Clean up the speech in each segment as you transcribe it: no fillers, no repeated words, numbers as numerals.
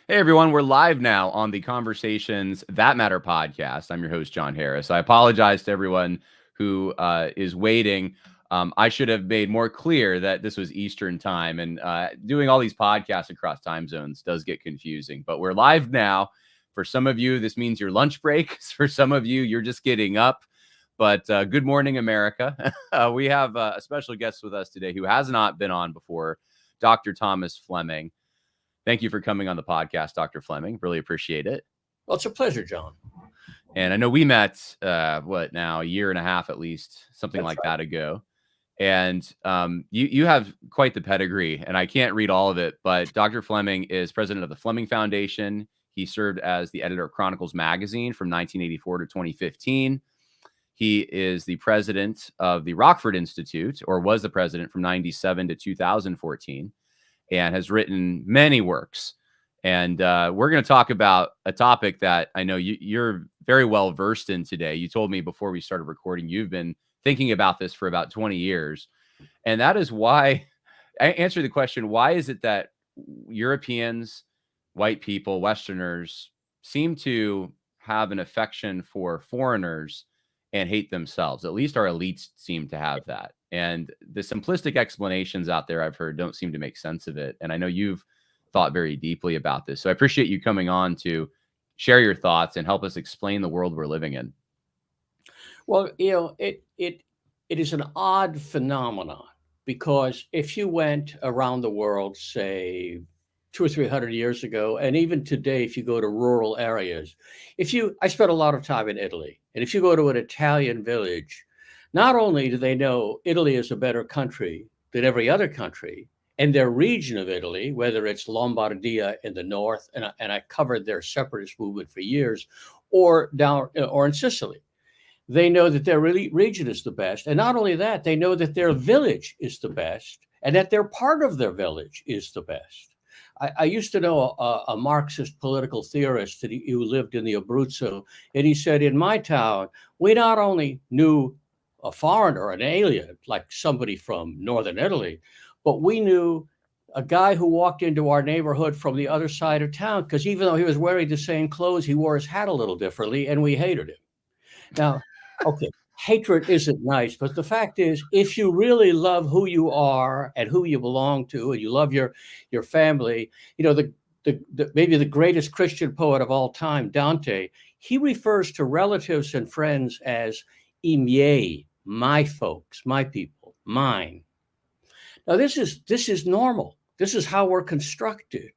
Hey everyone, we're live now on the Conversations That Matter podcast. I'm your host, John Harris. I apologize to everyone who is waiting. I should have made more clear that this was Eastern time, and doing all these podcasts across time zones does get confusing. But we're live now. For some of you, this means your lunch break. For some of you, you're just getting up. But good morning, America. We have a special guest with us today who has not been on before, Dr. Thomas Fleming. Thank you for coming on the podcast, Dr. Fleming. Really appreciate it. Well, it's a pleasure, John. And I know we met, a year and a half at least, something like that ago. And you have quite the pedigree, and I can't read all of it, but Dr. Fleming is president of the Fleming Foundation. He served as the editor of Chronicles magazine from 1984 to 2015. He is the president of the Rockford Institute, or was the president from 97 to 2014. And has written many works. And we're going to talk about a topic that I know you're very well versed in today. You told me before we started recording, you've been thinking about this for about 20 years. And that is why I answer the question, why is it that Europeans, white people, Westerners seem to have an affection for foreigners and hate themselves? At least our elites seem to have that. And the simplistic explanations out there I've heard don't seem to make sense of it. And I know you've thought very deeply about this. So I appreciate you coming on to share your thoughts and help us explain the world we're living in. Well, it is an odd phenomenon, because if you went around the world, say 200 or 300 years ago, and even today, if you go to rural areas, I spent a lot of time in Italy, and if you go to an Italian village, not only do they know Italy is a better country than every other country, and their region of Italy, whether it's Lombardia in the north, and I covered their separatist movement for years, or in Sicily, they know that their region is the best. And not only that, they know that their village is the best, and that their part of their village is the best. I used to know a Marxist political theorist who lived in the Abruzzo, and he said, in my town, we not only knew a foreigner, an alien, like somebody from northern Italy, but we knew a guy who walked into our neighborhood from the other side of town, because even though he was wearing the same clothes, he wore his hat a little differently, and we hated him. Now, okay, hatred isn't nice, but the fact is, if you really love who you are and who you belong to, and you love your family, maybe the greatest Christian poet of all time, Dante, he refers to relatives and friends as I miei, my folks, my people, mine. Now, this is normal. This is how we're constructed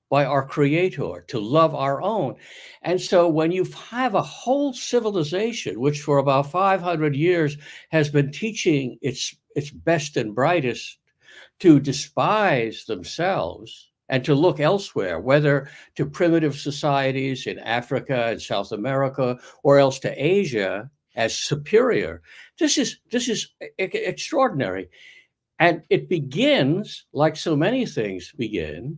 by our creator, to love our own. And so when you have a whole civilization, which for about 500 years has been teaching its best and brightest to despise themselves and to look elsewhere, whether to primitive societies in Africa and South America, or else to Asia, as superior, this is extraordinary. And it begins, like so many things begin,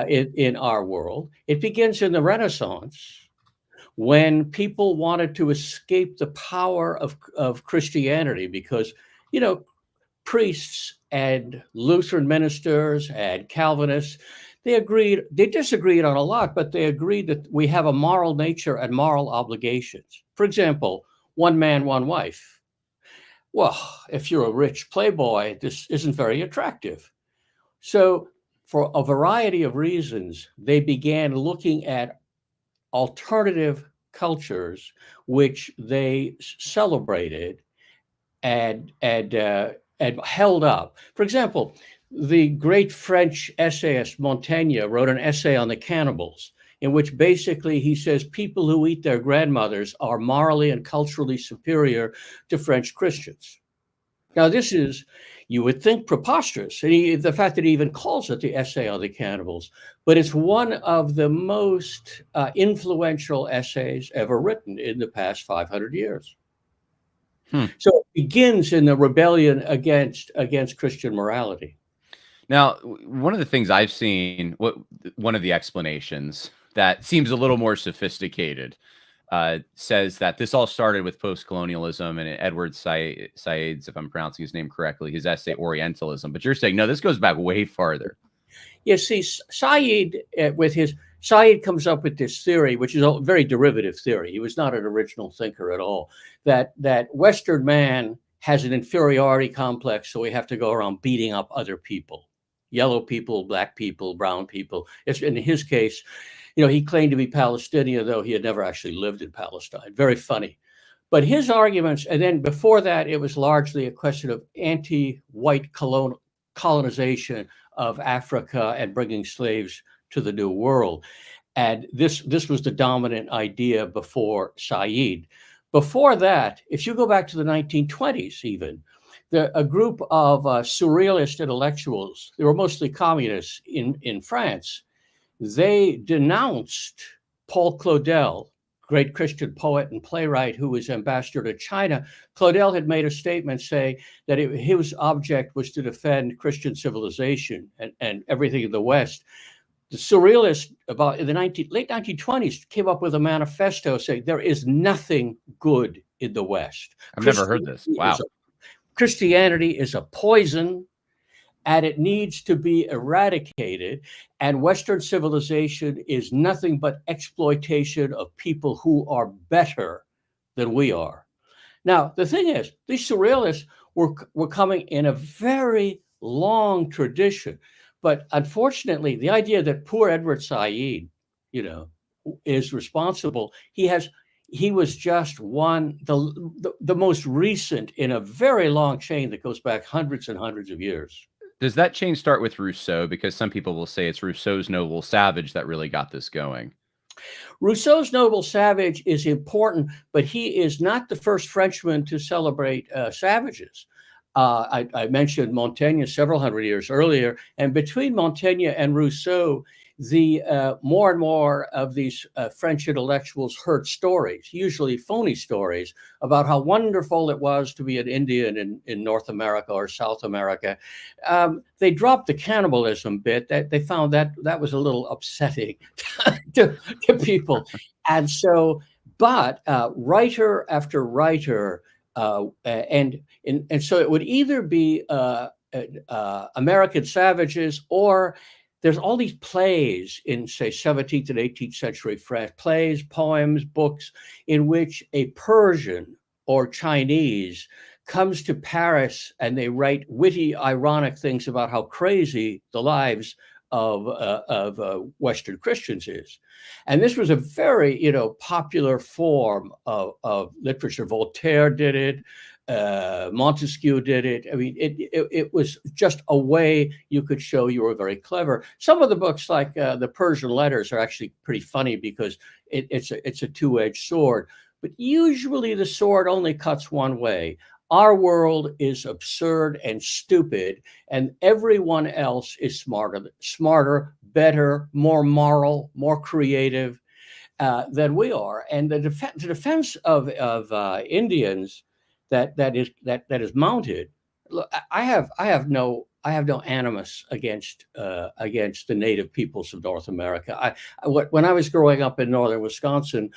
in our world, it begins in the Renaissance, when people wanted to escape the power of Christianity, because, priests and Lutheran ministers and Calvinists, they disagreed on a lot, but they agreed that we have a moral nature and moral obligations. For example, one man, one wife. Well, if you're a rich playboy, this isn't very attractive. So for a variety of reasons, they began looking at alternative cultures, which they celebrated and held up. For example, the great French essayist Montaigne wrote an essay on the cannibals, in which basically he says people who eat their grandmothers are morally and culturally superior to French Christians. Now, this is, you would think, preposterous, and the fact that he even calls it the essay on the cannibals, but it's one of the most influential essays ever written in the past 500 years. So it begins in the rebellion against Christian morality. Now, one of the things I've seen, one of the explanations that seems a little more sophisticated, says that this all started with post-colonialism and Edward Said's, if I'm pronouncing his name correctly, his essay Orientalism. But you're saying, no, this goes back way farther. You see, Said, with his Said comes up with this theory, which is a very derivative theory. He was not an original thinker at all. That Western man has an inferiority complex, so we have to go around beating up other people, yellow people, black people, brown people. It's, in his case, he claimed to be Palestinian, though he had never actually lived in Palestine. Very funny. But his arguments, and then before that, it was largely a question of anti-white colonization of Africa and bringing slaves to the New World. And this was the dominant idea before Said. Before that, if you go back to the 1920s, even, a group of surrealist intellectuals, they were mostly communists in France, they denounced Paul Claudel, great Christian poet and playwright who was ambassador to China. Claudel had made a statement saying that his object was to defend Christian civilization and everything in the West. The surrealists in the late 1920s came up with a manifesto saying there is nothing good in the West. I've never heard this. Wow. Christianity is a poison and it needs to be eradicated. And Western civilization is nothing but exploitation of people who are better than we are. Now, the thing is, these surrealists were coming in a very long tradition. But unfortunately, the idea that poor Edward Said, is responsible, he was just the most recent in a very long chain that goes back hundreds and hundreds of years. Does that chain start with Rousseau? Because some people will say it's Rousseau's Noble Savage that really got this going. Rousseau's Noble Savage is important, but he is not the first Frenchman to celebrate savages. I mentioned Montaigne several hundred years earlier, and between Montaigne and Rousseau, the more and more of these French intellectuals heard stories, usually phony stories, about how wonderful it was to be an Indian in North America or South America. They dropped the cannibalism bit. That they found that was a little upsetting to people, and so. But writer after writer, and so it would either be American savages, or there's all these plays in, say, 17th and 18th century France, plays, poems, books, in which a Persian or Chinese comes to Paris and they write witty, ironic things about how crazy the lives of Western Christians is. And this was a very, popular form of literature. Voltaire did it. Montesquieu did it. I mean, it was just a way you could show you were very clever. Some of the books, like the Persian Letters, are actually pretty funny because it's a two-edged sword. But usually the sword only cuts one way. Our world is absurd and stupid, and everyone else is smarter, better, more moral, more creative than we are. And the defense of Indians that is mounted. Look, I have no animus against the native peoples of North America. When I was growing up in northern Wisconsin,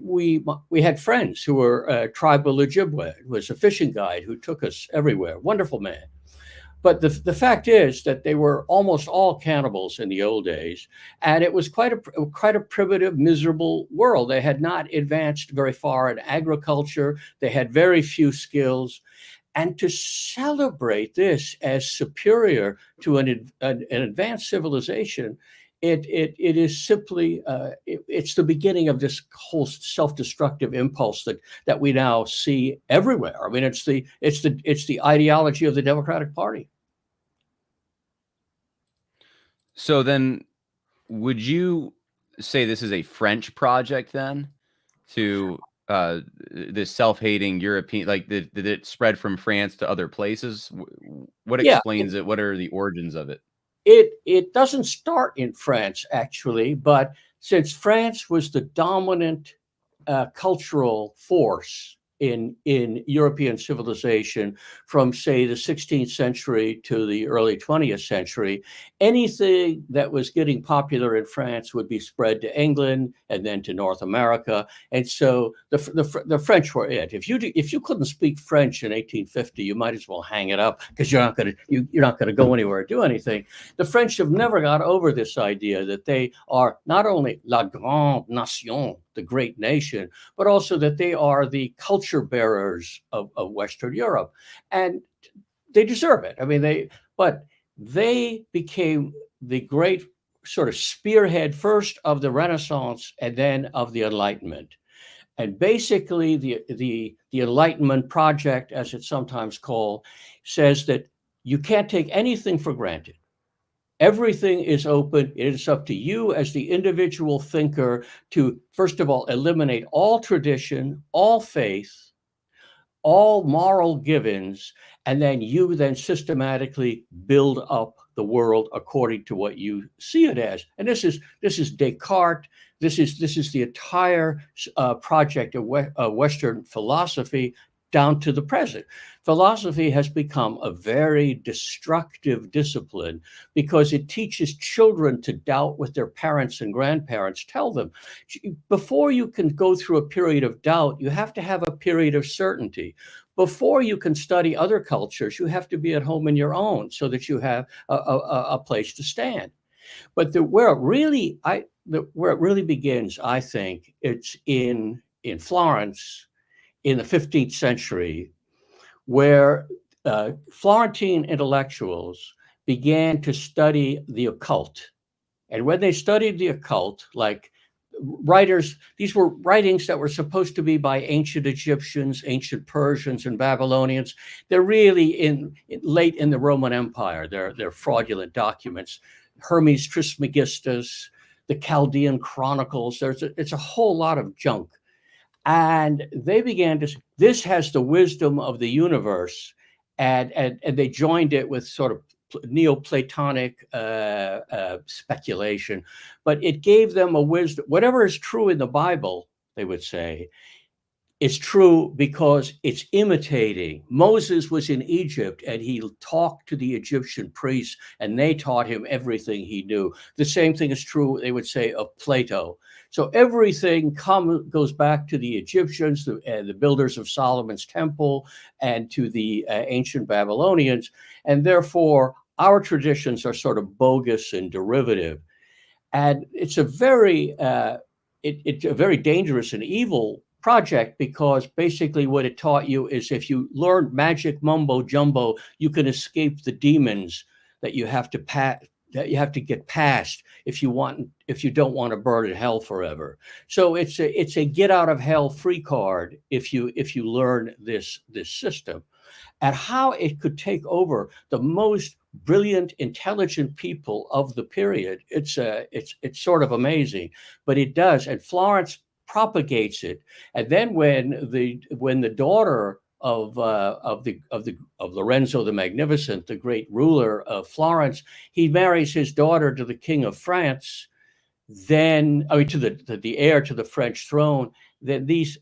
we had friends who were tribal Ojibwe. It was a fishing guide who took us everywhere. Wonderful man. But the fact is that they were almost all cannibals in the old days, and it was quite a primitive, miserable world. They had not advanced very far in agriculture. They had very few skills, and to celebrate this as superior to an advanced civilization, it is simply it's the beginning of this whole self-destructive impulse that we now see everywhere. I mean, it's the ideology of the Democratic Party. So then, would you say this is a French project then, to this self-hating European, like did it spread from France to other places? What explains it? What are the origins of it? It doesn't start in France, actually, but since France was the dominant cultural force in European civilization from, say, the 16th century to the early 20th century. Anything that was getting popular in France would be spread to England and then to North America. And so the French were it. If you couldn't speak French in 1850, you might as well hang it up, because you're not going to go anywhere or do anything. The French have never got over this idea that they are not only la grande nation, the great nation, but also that they are the culture bearers of Western Europe, and they deserve it. I mean, they became the great sort of spearhead first of the Renaissance and then of the Enlightenment. And basically, the Enlightenment project, as it's sometimes called, says that you can't take anything for granted. Everything is open. It is up to you as the individual thinker to, first of all, eliminate all tradition, all faith, all moral givens, and then you then systematically build up the world according to what you see it as. And this is Descartes. This is the entire project of Western philosophy down to the present. Philosophy has become a very destructive discipline because it teaches children to doubt what their parents and grandparents tell them. Before you can go through a period of doubt, you have to have a period of certainty. Before you can study other cultures, you have to be at home in your own so that you have a place to stand. But where it really begins, I think, it's in Florence in the 15th century, where Florentine intellectuals began to study the occult. And when they studied the occult, like writers, these were writings that were supposed to be by ancient Egyptians, ancient Persians, and Babylonians. They're really late in the Roman Empire. They're fraudulent documents. Hermes Trismegistus, the Chaldean Chronicles. It's a whole lot of junk. And they began to, this has the wisdom of the universe, and they joined it with sort of Neoplatonic speculation, but it gave them a wisdom. Whatever is true in the Bible, they would say, is true because it's imitating. Moses was in Egypt and he talked to the Egyptian priests and they taught him everything he knew. The same thing is true, they would say, of Plato. So everything goes back to the Egyptians, the builders of Solomon's temple, and to the ancient Babylonians. And therefore, our traditions are sort of bogus and derivative. And it's a very dangerous and evil project, because basically what it taught you is if you learn magic mumbo jumbo, you can escape the demons that you have to get past if you don't want to burn in hell forever. So it's a get out of hell free card if you learn this system, and how it could take over the most brilliant, intelligent people of the period. It's sort of amazing, but it does. And Florence propagates it. And then when the daughter of Lorenzo the Magnificent, the great ruler of Florence, he marries his daughter to the King of France, then to the heir to the French throne, then these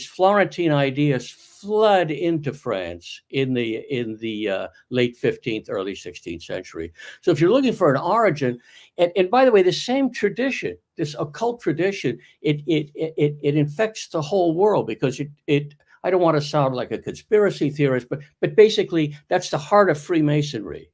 Florentine ideas flood into France in the late 15th, early 16th century. So if you're looking for an origin, and by the way, the same tradition, this occult tradition, it infects the whole world, because it I don't want to sound like a conspiracy theorist, but basically that's the heart of Freemasonry.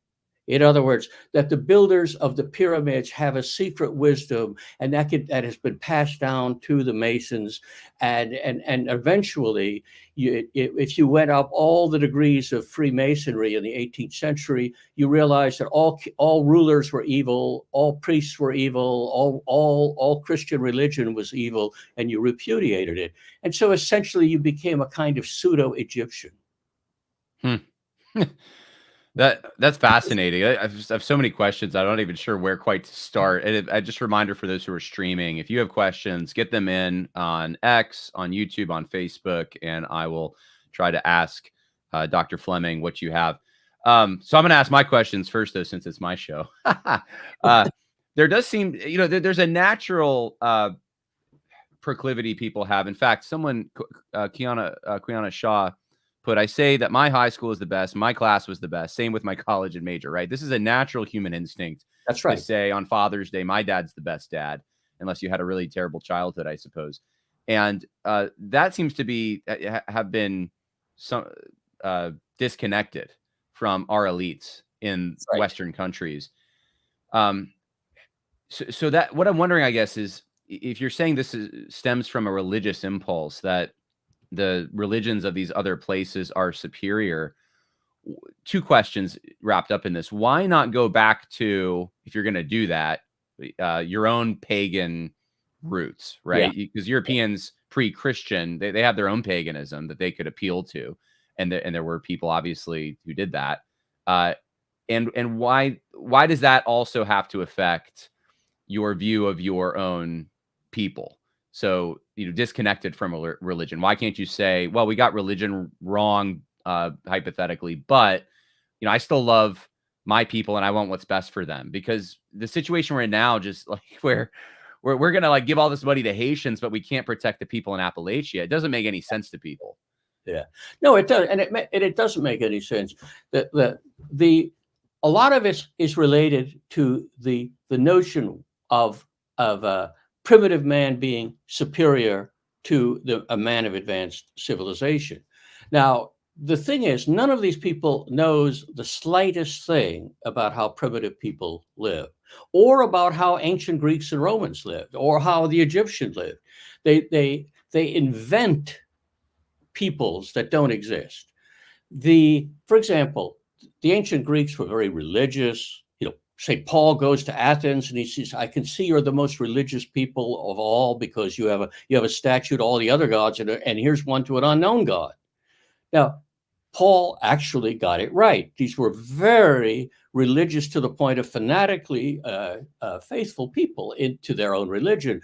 In other words, that the builders of the pyramids have a secret wisdom, and that has been passed down to the Masons, and eventually, if you went up all the degrees of Freemasonry in the 18th century, you realize that all rulers were evil, all priests were evil, all Christian religion was evil, and you repudiated it. And so essentially, you became a kind of pseudo-Egyptian. That's fascinating. I have so many questions. I'm not even sure where quite to start. And just a reminder for those who are streaming, if you have questions, get them in on X, on YouTube, on Facebook, and I will try to ask Dr. Fleming what you have. So I'm going to ask my questions first, though, since it's my show. There does seem, there's a natural proclivity people have. In fact, someone, Quiana Shaw, put, I say that my high school is the best, my class was the best, same with my college and major, right? This is a natural human instinct That's to right. say on Father's Day, my dad's the best dad, unless you had a really terrible childhood, I suppose. And that seems to be have been some disconnected from our elites in That's right. Western countries. Um, so that what I'm wondering, I guess, is if you're saying stems from a religious impulse that the religions of these other places are superior. Two questions wrapped up in this. Why not go back to, if you're going to do that, your own pagan roots, Yeah. right? Because Europeans pre-Christian, they have their own paganism that they could appeal to, and there were people obviously who did that. And why does that also have to affect your view of your own people? So, disconnected from a religion. Why can't you say, well, we got religion wrong, hypothetically, but, I still love my people and I want what's best for them? Because the situation we're in now, just like where we're going to like give all this money to Haitians, but we can't protect the people in Appalachia. It doesn't make any sense to people. Yeah. No, it does, and it doesn't make any sense. The a lot of it is related to the notion of primitive man being superior to a man of advanced civilization. Now, the thing is, none of these people knows the slightest thing about how primitive people live, or about how ancient Greeks and Romans lived, or how the Egyptians lived. They invent peoples that don't exist. For example, the ancient Greeks were very religious. St. Paul goes to Athens and he says, "I can see you're the most religious people of all because you have a statue to all the other gods, and here's one to an unknown God." Now, Paul actually got it right. These were very religious to the point of fanatically faithful people into their own religion.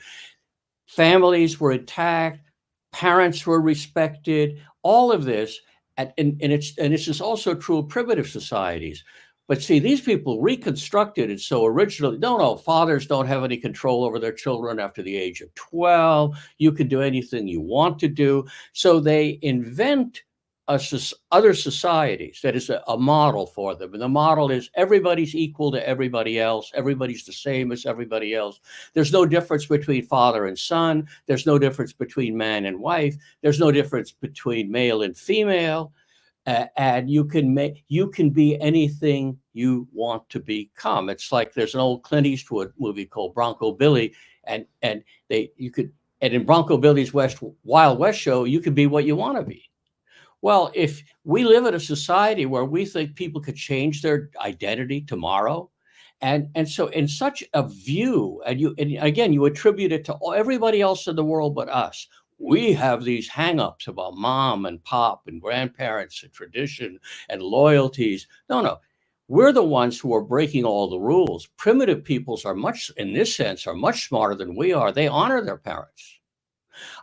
Families were intact, parents were respected, all of this, and this is also true of primitive societies. But see, these people reconstructed it so originally. No, fathers don't have any control over their children after the age of 12. You can do anything you want to do. So they invent other societies that is a model for them. And the model is everybody's equal to everybody else. Everybody's the same as everybody else. There's no difference between father and son. There's no difference between man and wife. There's no difference between male and female. And you can be anything you want to become. It's like there's an old Clint Eastwood movie called Bronco Billy, and in Bronco Billy's Wild West show, you can be what you want to be. Well, if we live in a society where we think people could change their identity tomorrow, and so in such a view, and again you attribute it to everybody else in the world but us. We have these hang-ups about mom and pop and grandparents and tradition and loyalties. No. We're the ones who are breaking all the rules. Primitive peoples in this sense, are much smarter than we are. They honor their parents.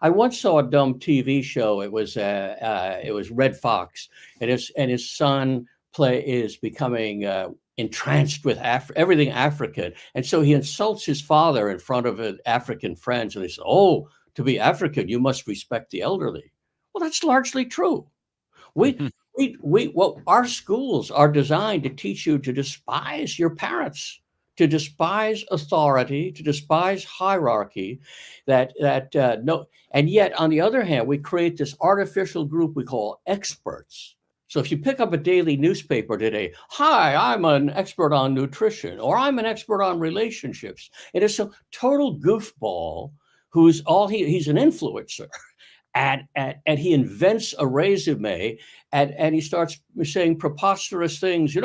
I once saw a dumb TV show. It was Red Fox, and his son is becoming entranced with everything African, and so he insults his father in front of African friends, and they say, "Oh, to be African, you must respect the elderly." Well, that's largely true. Our schools are designed to teach you to despise your parents, to despise authority, to despise hierarchy. No, and yet on the other hand, we create this artificial group we call experts. So if you pick up a daily newspaper today, "Hi, I'm an expert on nutrition," or "I'm an expert on relationships," it is a total goofball he's an influencer. And he invents a resume, and he starts saying preposterous things.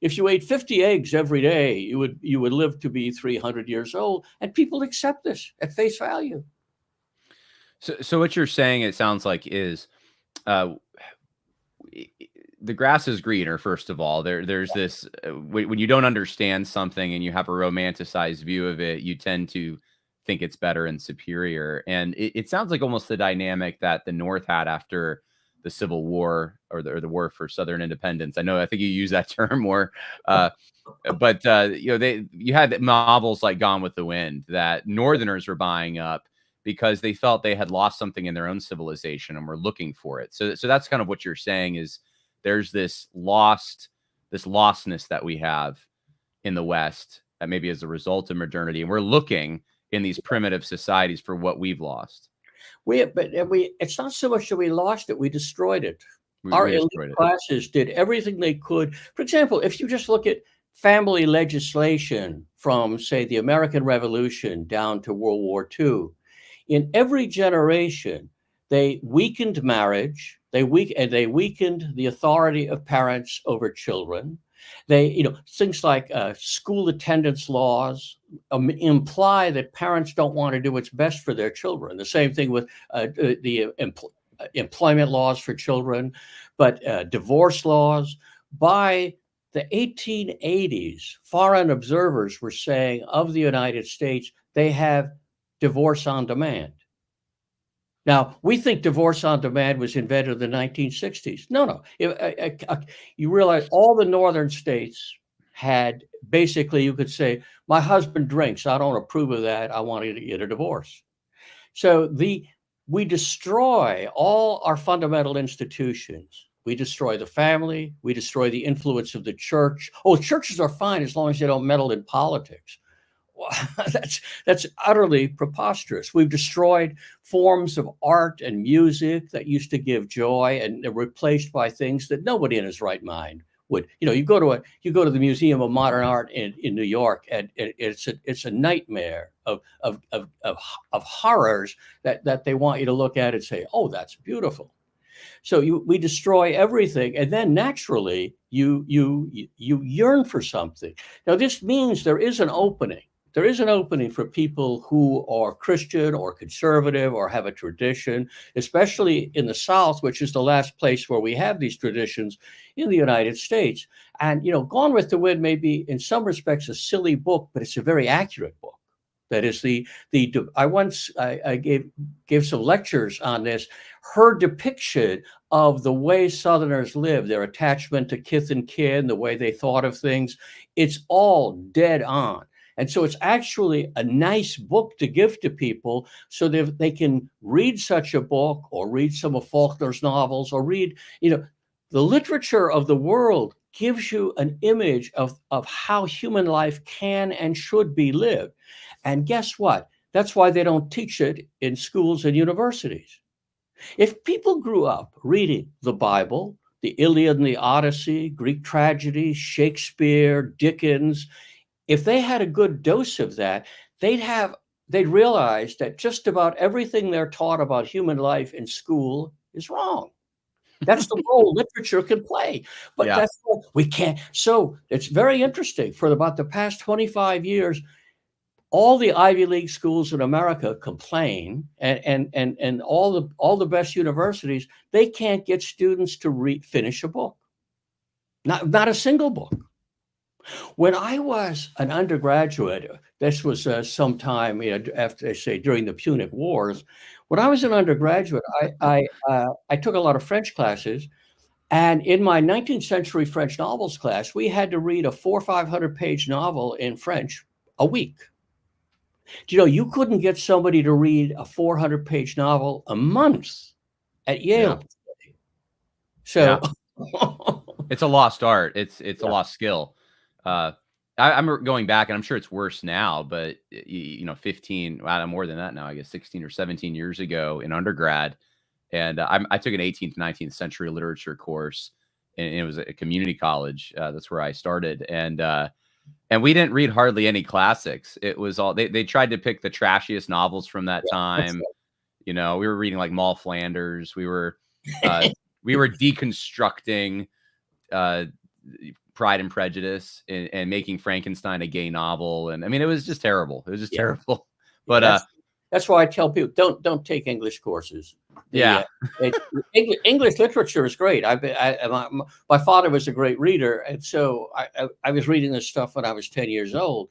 If you ate 50 eggs every day, you would live to be 300 years old. And people accept this at face value. So what you're saying, it sounds like, is the grass is greener. First of all, there's this when you don't understand something and you have a romanticized view of it, you tend to think it's better and superior. And it sounds like almost the dynamic that the North had after the Civil War, or the War for Southern Independence. I think you use that term more, but you had novels like Gone with the Wind that Northerners were buying up because they felt they had lost something in their own civilization and were looking for it. So that's kind of what you're saying, is there's this lostness that we have in the West, that maybe as a result of modernity, and we're looking in these primitive societies for what we've lost. It's not so much that we lost it, we destroyed it. Our We elite destroyed it. classes did everything they could. For example, if you just look at family legislation from, say, the American Revolution down to World War II, in every generation, they weakened marriage. They weakened the authority of parents over children. Things like school attendance laws imply that parents don't want to do what's best for their children. The same thing with the employment laws for children, but divorce laws. By the 1880s, foreign observers were saying of the United States, they have divorce on demand. Now, we think divorce on demand was invented in the 1960s. No. You realize all the northern states had, basically, you could say, my husband drinks. I don't approve of that. I want to get a divorce. So we destroy all our fundamental institutions. We destroy the family. We destroy the influence of the church. Oh, churches are fine as long as they don't meddle in politics. That's utterly preposterous. We've destroyed forms of art and music that used to give joy, and they're replaced by things that nobody in his right mind would. You go to the Museum of Modern Art in New York, and it's a nightmare of horrors that they want you to look at and say, oh, that's beautiful. So we destroy everything, and then naturally you yearn for something. Now this means there is an opening. There is an opening for people who are Christian or conservative or have a tradition, especially in the South, which is the last place where we have these traditions in the United States. And, Gone with the Wind may be in some respects a silly book, but it's a very accurate book. That is I gave some lectures on this. Her depiction of the way Southerners live, their attachment to kith and kin, the way they thought of things, it's all dead on. And so it's actually a nice book to give to people so that they can read such a book or read some of Faulkner's novels or read, the literature of the world gives you an image of how human life can and should be lived. And guess what? That's why they don't teach it in schools and universities. If people grew up reading the Bible, the Iliad and the Odyssey, Greek tragedy, Shakespeare, Dickens, if they had a good dose of that, they'd realize that just about everything they're taught about human life in school is wrong. That's the role literature can play. But that's what we can't. So it's very interesting. For about the past 25 years, all the Ivy League schools in America complain, and all the best universities, they can't get students to finish a book. Not a single book. When I was an undergraduate, this was sometime after, say, during the Punic Wars. When I was an undergraduate, I took a lot of French classes, and in my 19th century French novels class, we had to read a 400- or 500-page novel in French a week. Do you couldn't get somebody to read a 400-page novel a month at Yale? Yeah. So it's a lost art. It's a lost skill. I'm going back, and I'm sure it's worse now, but 15, more than that now, I guess 16 or 17 years ago in undergrad. And I took an 18th, 19th century literature course, and it was a community college. That's where I started. And we didn't read hardly any classics. It was all, they tried to pick the trashiest novels from that time. We were reading like Moll Flanders. We were deconstructing, Pride and Prejudice and making Frankenstein a gay novel. And I mean, it was just terrible. It was just terrible. But that's why I tell people don't take English courses. English literature is great. My father was a great reader, and so I was reading this stuff when I was 10 years old.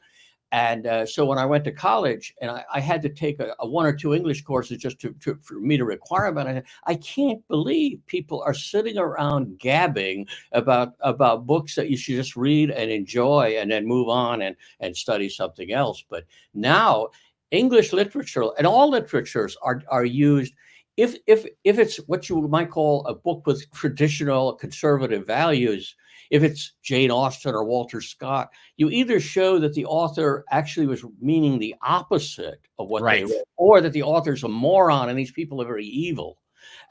And so when I went to college and I had to take a 1 or 2 English courses just for me to require them, I can't believe people are sitting around gabbing about books that you should just read and enjoy and then move on and study something else. But now English literature and all literatures are used. If it's what you might call a book with traditional conservative values, if it's Jane Austen or Walter Scott, you either show that the author actually was meaning the opposite of what they Right. read, or that the author's a moron and these people are very evil.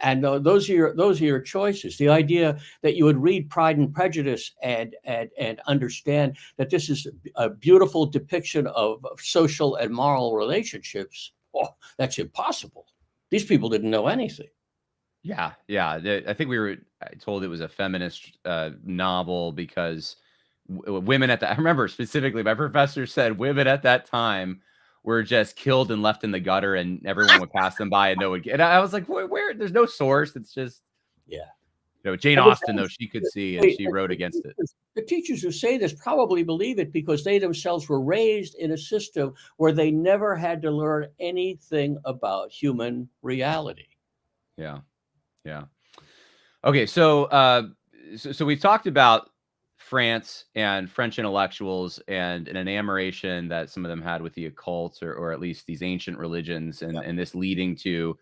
And those are your choices. The idea that you would read Pride and Prejudice and understand that this is a beautiful depiction of social and moral relationships, oh, that's impossible. These people didn't know anything. Yeah, yeah. I think we were told it was a feminist novel because women at that. I remember specifically, my professor said women at that time were just killed and left in the gutter, and everyone would pass them by, and no one. And I was like, where? There's no source. It's just, Yeah. Jane And Austen, though, she could see, and she wrote against it. the teachers who say this probably believe it because they themselves were raised in a system where they never had to learn anything about human reality. Yeah, yeah. Okay, so we've talked about France and French intellectuals and an enamoration that some of them had with the occult, or at least these ancient religions, Yeah. and this leading to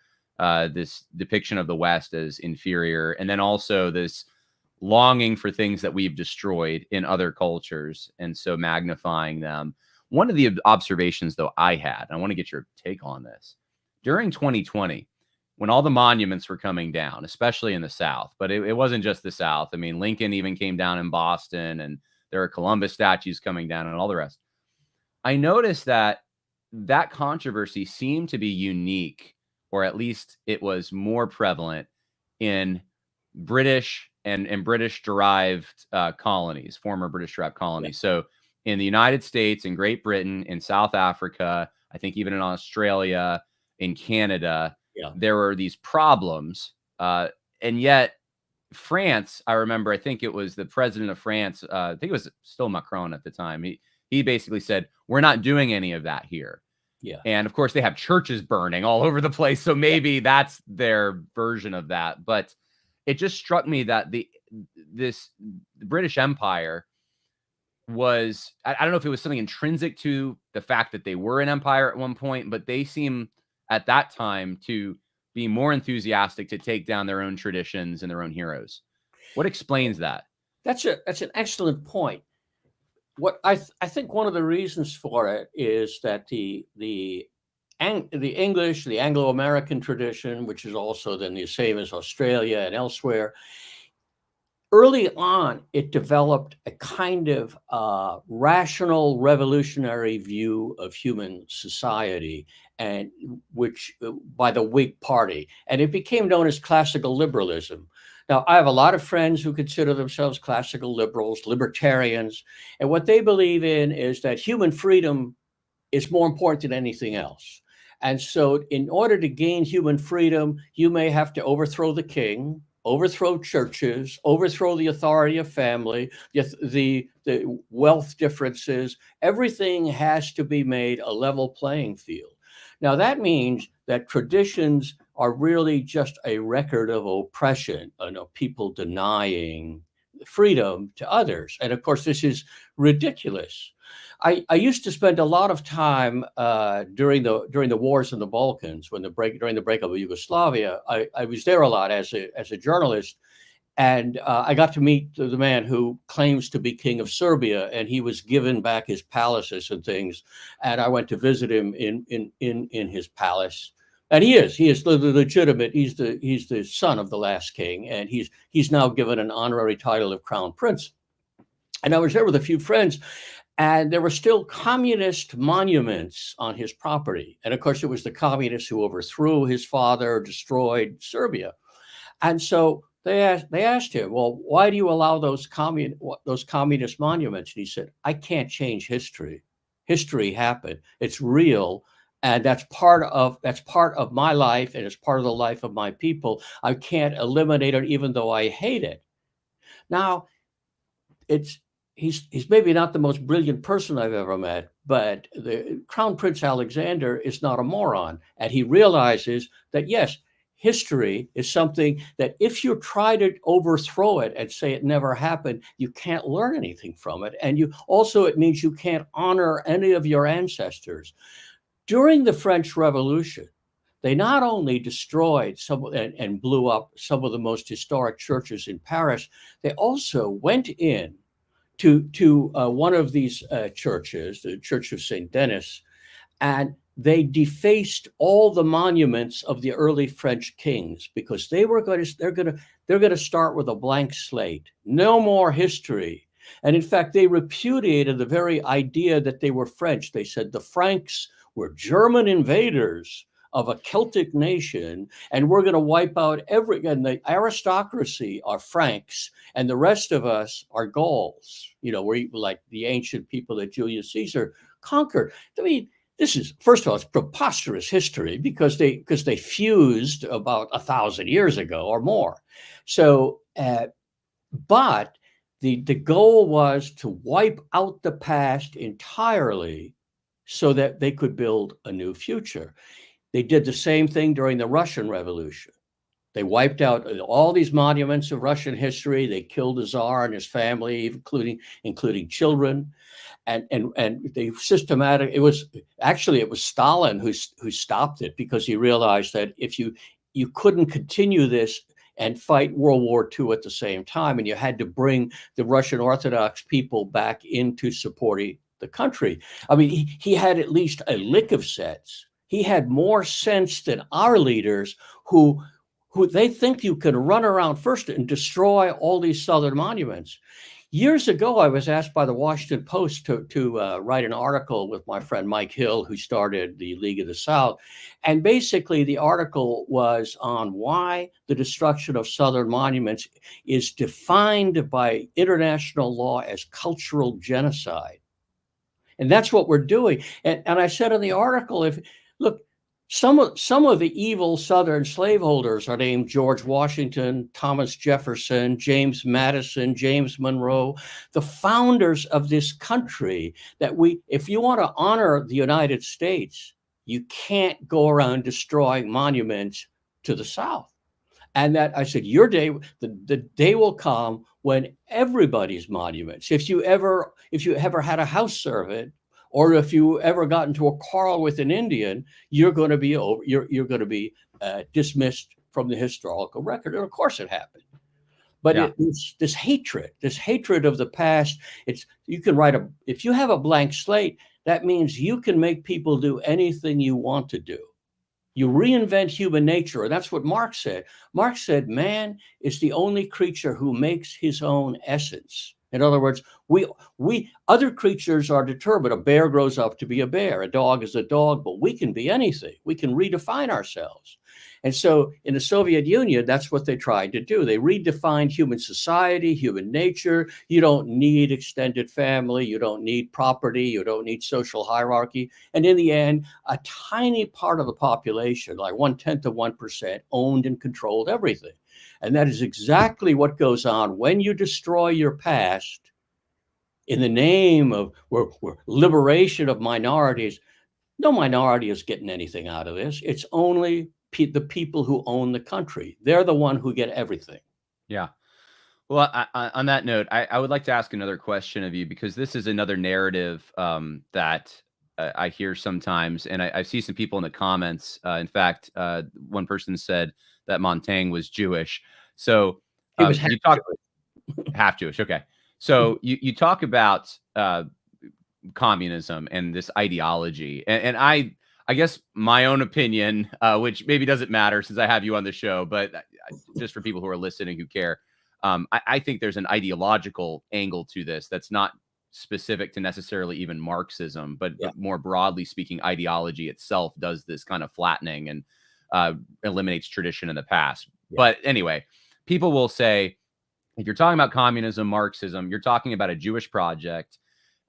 this depiction of the West as inferior, and then also this longing for things that we've destroyed in other cultures, and so magnifying them. One of the observations, though, I had, and I want to get your take on this, during 2020, when all the monuments were coming down, especially in the South, but it wasn't just the South. I mean, Lincoln even came down in Boston, and there are Columbus statues coming down and all the rest. I noticed that controversy seemed to be unique, or at least it was more prevalent in British and British derived colonies, former British derived colonies. So in the United States, in Great Britain, in South Africa, I think even in Australia, in Canada, Yeah. there were these problems. And yet France, I remember, I think it was the president of France, I think it was still Macron at the time. He basically said, we're not doing any of that here. Yeah. And of course, they have churches burning all over the place. So maybe that's their version of that. But it just struck me that the British Empire was, I don't know if it was something intrinsic to the fact that they were an empire at one point, but they seem at that time to be more enthusiastic to take down their own traditions and their own heroes. What explains that? That's an excellent point. What I think one of the reasons for it is that the English, the Anglo-American tradition, which is also then the same as Australia and elsewhere, early on, it developed a kind of rational, revolutionary view of human society, and which by the Whig Party, and it became known as classical liberalism. Now, I have a lot of friends who consider themselves classical liberals, libertarians, and what they believe in is that human freedom is more important than anything else. And so, in order to gain human freedom, you may have to overthrow the king, overthrow churches, overthrow the authority of family, the wealth differences. Everything has to be made a level playing field. Now, that means that traditions are really just a record of oppression, people denying freedom to others. And of course, this is ridiculous. I used to spend a lot of time during the wars in the Balkans, during the breakup of Yugoslavia. I was there a lot as a journalist, and I got to meet the man who claims to be king of Serbia, and he was given back his palaces and things. And I went to visit him in his palace. And he is the legitimate. He's the son of the last king, and he's now given an honorary title of crown prince. And I was there with a few friends, and there were still communist monuments on his property. And of course, it was the communists who overthrew his father, destroyed Serbia. And so they asked him, well, why do you allow those communist monuments? And he said, I can't change history. History happened. It's real. And that's part of my life, and it's part of the life of my people. I can't eliminate it, even though I hate it. Now, he's maybe not the most brilliant person I've ever met, but the Crown Prince Alexander is not a moron. And he realizes that, yes, history is something that if you try to overthrow it and say it never happened, you can't learn anything from it. And it means you can't honor any of your ancestors. During the French Revolution, they not only destroyed some and blew up some of the most historic churches in Paris, they also went in to one of these churches, the Church of Saint Denis, and they defaced all the monuments of the early French kings because they're going to start with a blank slate, no more history. And in fact, they repudiated the very idea that they were French. They said the Franks were German invaders of a Celtic nation, and we're going to wipe out and the aristocracy are Franks, and the rest of us are Gauls. We're like the ancient people that Julius Caesar conquered. I mean, this is, first of all, it's preposterous history because they fused about 1,000 years ago or more. So, but the goal was to wipe out the past entirely so that they could build a new future. They did the same thing during the Russian Revolution. They wiped out all these monuments of Russian history. They killed the Tsar and his family, including children. And they it was Stalin who stopped it because he realized that if you couldn't continue this and fight World War II at the same time, and you had to bring the Russian Orthodox people back into supporting the country. I mean, he had at least a lick of sense. He had more sense than our leaders who they think you can run around first and destroy all these Southern monuments. Years ago, I was asked by the Washington Post to write an article with my friend Mike Hill, who started the League of the South. And basically, the article was on why the destruction of Southern monuments is defined by international law as cultural genocide. And that's what we're doing. And I said in the article, look, some of the evil Southern slaveholders are named George Washington, Thomas Jefferson, James Madison, James Monroe, the founders of this country. That if you want to honor the United States, you can't go around destroying monuments to the South. And that I said, the day will come when everybody's monuments, if you ever had a house servant, or if you ever got into a quarrel with an Indian, you're going to be dismissed from the historical record. And of course it happened. But yeah. It's this hatred of the past. If you have a blank slate, that means you can make people do anything you want to do. You reinvent human nature. And that's what Marx said. Marx said, man is the only creature who makes his own essence. In other words, other creatures are determined. A bear grows up to be a bear. A dog is a dog, but we can be anything. We can redefine ourselves. And so in the Soviet Union, that's what they tried to do. They redefined human society, human nature. You don't need extended family. You don't need property. You don't need social hierarchy. And in the end, a tiny part of the population, like 1/10 of 1%, owned and controlled everything. And that is exactly what goes on when you destroy your past in the name of liberation of minorities. No minority is getting anything out of this. It's only the people who own the country. They're the one who get everything. Yeah. Well, on that note, I would like to ask another question of you, because this is another narrative that I hear sometimes, and I see some people in the comments. In fact, one person said that Montaigne was Jewish. So he was half Jewish. Okay. So you talk about communism and this ideology, and I guess my own opinion, which maybe doesn't matter since I have you on the show, but just for people who are listening who care, I think there's an ideological angle to this that's not specific to necessarily even Marxism, but more broadly speaking, ideology itself does this kind of flattening and eliminates tradition in the past. Yeah. But anyway, people will say, if you're talking about communism, Marxism, you're talking about a Jewish project.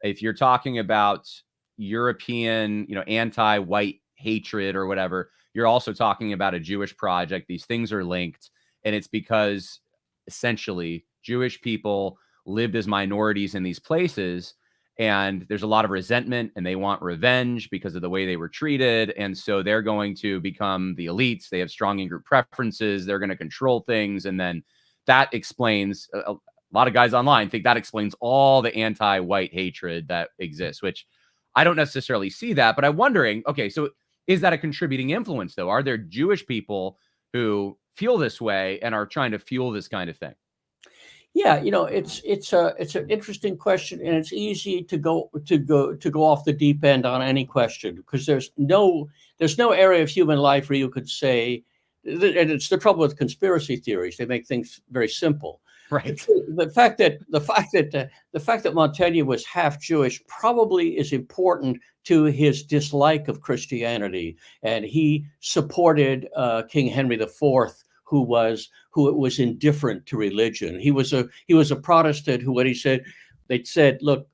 If you're talking about European, anti-white hatred or whatever, you're also talking about a Jewish project. These things are linked. And it's because essentially Jewish people lived as minorities in these places, and there's a lot of resentment, and they want revenge because of the way they were treated. And so they're going to become the elites. They have strong in-group preferences. They're going to control things. And then that explains, a lot of guys online think that explains all the anti-white hatred that exists, which I don't necessarily see that, but I'm wondering, okay, so is that a contributing influence though? Are there Jewish people who feel this way and are trying to fuel this kind of thing? Yeah, it's an interesting question, and it's easy to go off the deep end on any question because there's no area of human life where you could say, and it's the trouble with conspiracy theories. They make things very simple. Right. The fact that Montaigne was half Jewish probably is important to his dislike of Christianity, and he supported King Henry IV, who was indifferent to religion. He was a Protestant who, what he said, they'd said, look,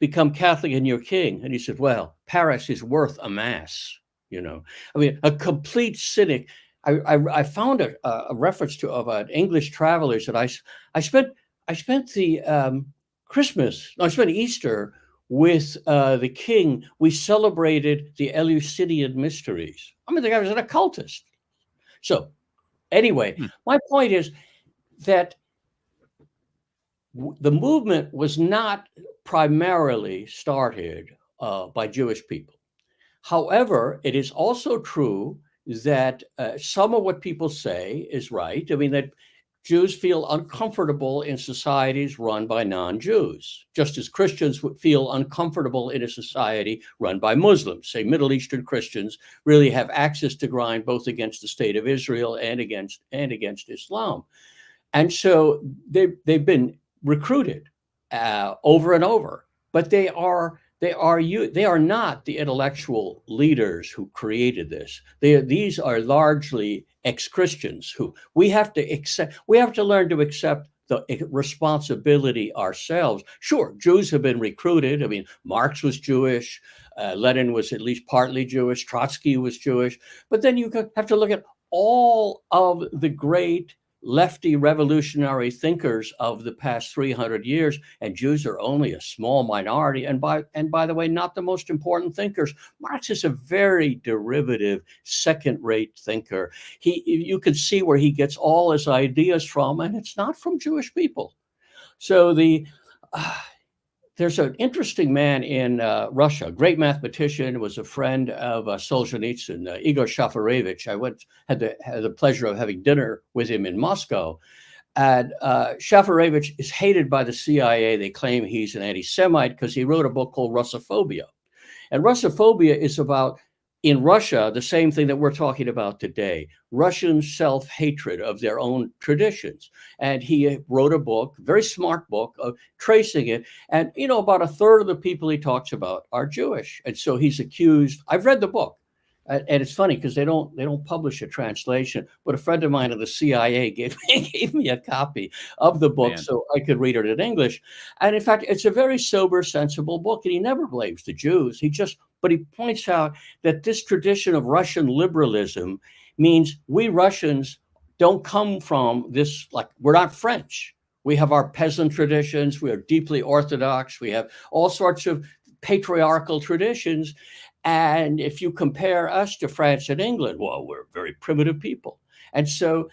become Catholic and you're king. And he said, well, Paris is worth a mass. I mean, a complete cynic. I found a reference to of an English travelers that I spent the Christmas. No, I spent Easter with the king. We celebrated the Eleusinian mysteries. I mean, the guy was an occultist. So anyway, my point is that the movement was not primarily started by Jewish people. However, it is also true that some of what people say is right. I mean, that Jews feel uncomfortable in societies run by non-Jews, just as Christians would feel uncomfortable in a society run by Muslims. Say Middle Eastern Christians really have access to grind both against the state of Israel and against Islam. And so they've been recruited over and over, but they are not the intellectual leaders who created this. These are largely ex-Christians who we have to accept. We have to learn to accept the responsibility ourselves. Sure, Jews have been recruited. I mean, Marx was Jewish. Lenin was at least partly Jewish. Trotsky was Jewish. But then you have to look at all of the great lefty revolutionary thinkers of the past 300 years, and Jews are only a small minority. And by the way, not the most important thinkers. Marx is a very derivative, second-rate thinker. You can see where he gets all his ideas from, and it's not from Jewish people. So there's an interesting man in Russia, a great mathematician, was a friend of Solzhenitsyn, Igor Shafarevich. I had the pleasure of having dinner with him in Moscow. And Shafarevich is hated by the CIA. They claim he's an anti-Semite because he wrote a book called Russophobia. And Russophobia is about, in Russia, the same thing that we're talking about today, Russian self-hatred of their own traditions. And he wrote a book, very smart book, of tracing it. And, about a third of the people he talks about are Jewish. And so he's accused. I've read the book. And it's funny because they don't publish a translation, but a friend of mine at the CIA gave me a copy of the book so I could read it in English. And in fact, it's a very sober, sensible book. And he never blames the Jews. But he points out that this tradition of Russian liberalism means we Russians don't come from this, like, we're not French. We have our peasant traditions. We are deeply Orthodox. We have all sorts of patriarchal traditions. And if you compare us to France and England, well, we're very primitive people. And so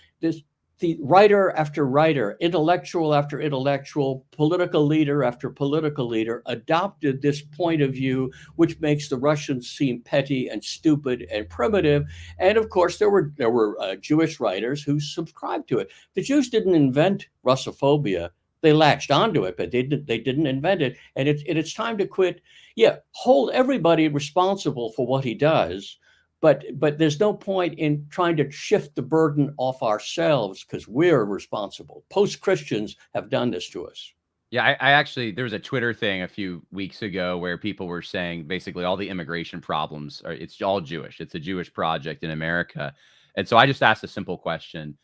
the writer after writer, intellectual after intellectual, political leader after political leader adopted this point of view, which makes the Russians seem petty and stupid and primitive. And of course, there were Jewish writers who subscribed to it. The Jews didn't invent Russophobia. They latched onto it, but they didn't invent it. And it's time to quit. Yeah, hold everybody responsible for what he does, but there's no point in trying to shift the burden off ourselves because we're responsible. Post-Christians have done this to us. Yeah, I actually, there was a Twitter thing a few weeks ago where people were saying basically all the immigration problems it's all Jewish. It's a Jewish project in America. And so I just asked a simple question: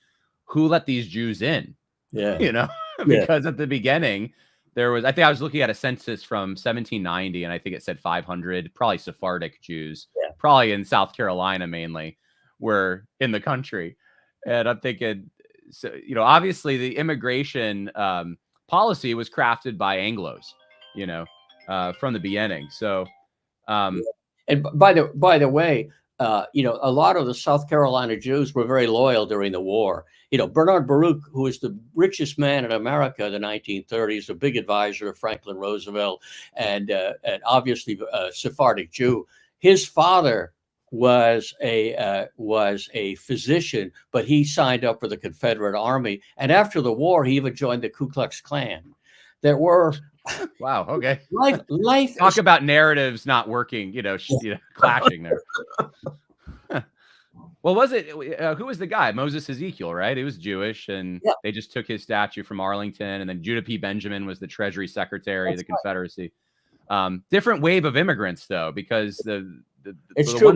who let these Jews in? Yeah. Because at the beginning, I think I was looking at a census from 1790, and I think it said 500, probably Sephardic Jews, probably in South Carolina mainly, were in the country. And I'm thinking, so, obviously the immigration policy was crafted by Anglos, from the beginning. So, and by the way, a lot of the South Carolina Jews were very loyal during the war. Bernard Baruch, who was the richest man in America in the 1930s, a big advisor of Franklin Roosevelt, and obviously a Sephardic Jew. His father was a physician, but he signed up for the Confederate Army, and after the war, he even joined the Ku Klux Klan. There were Wow. Okay. life Talk about narratives not working. Clashing there. Well, was it who was the guy? Moses Ezekiel, right? He was Jewish, and they just took his statue from Arlington, and then Judah P. Benjamin was the Treasury Secretary of the Confederacy. Different wave of immigrants, though, because it's true.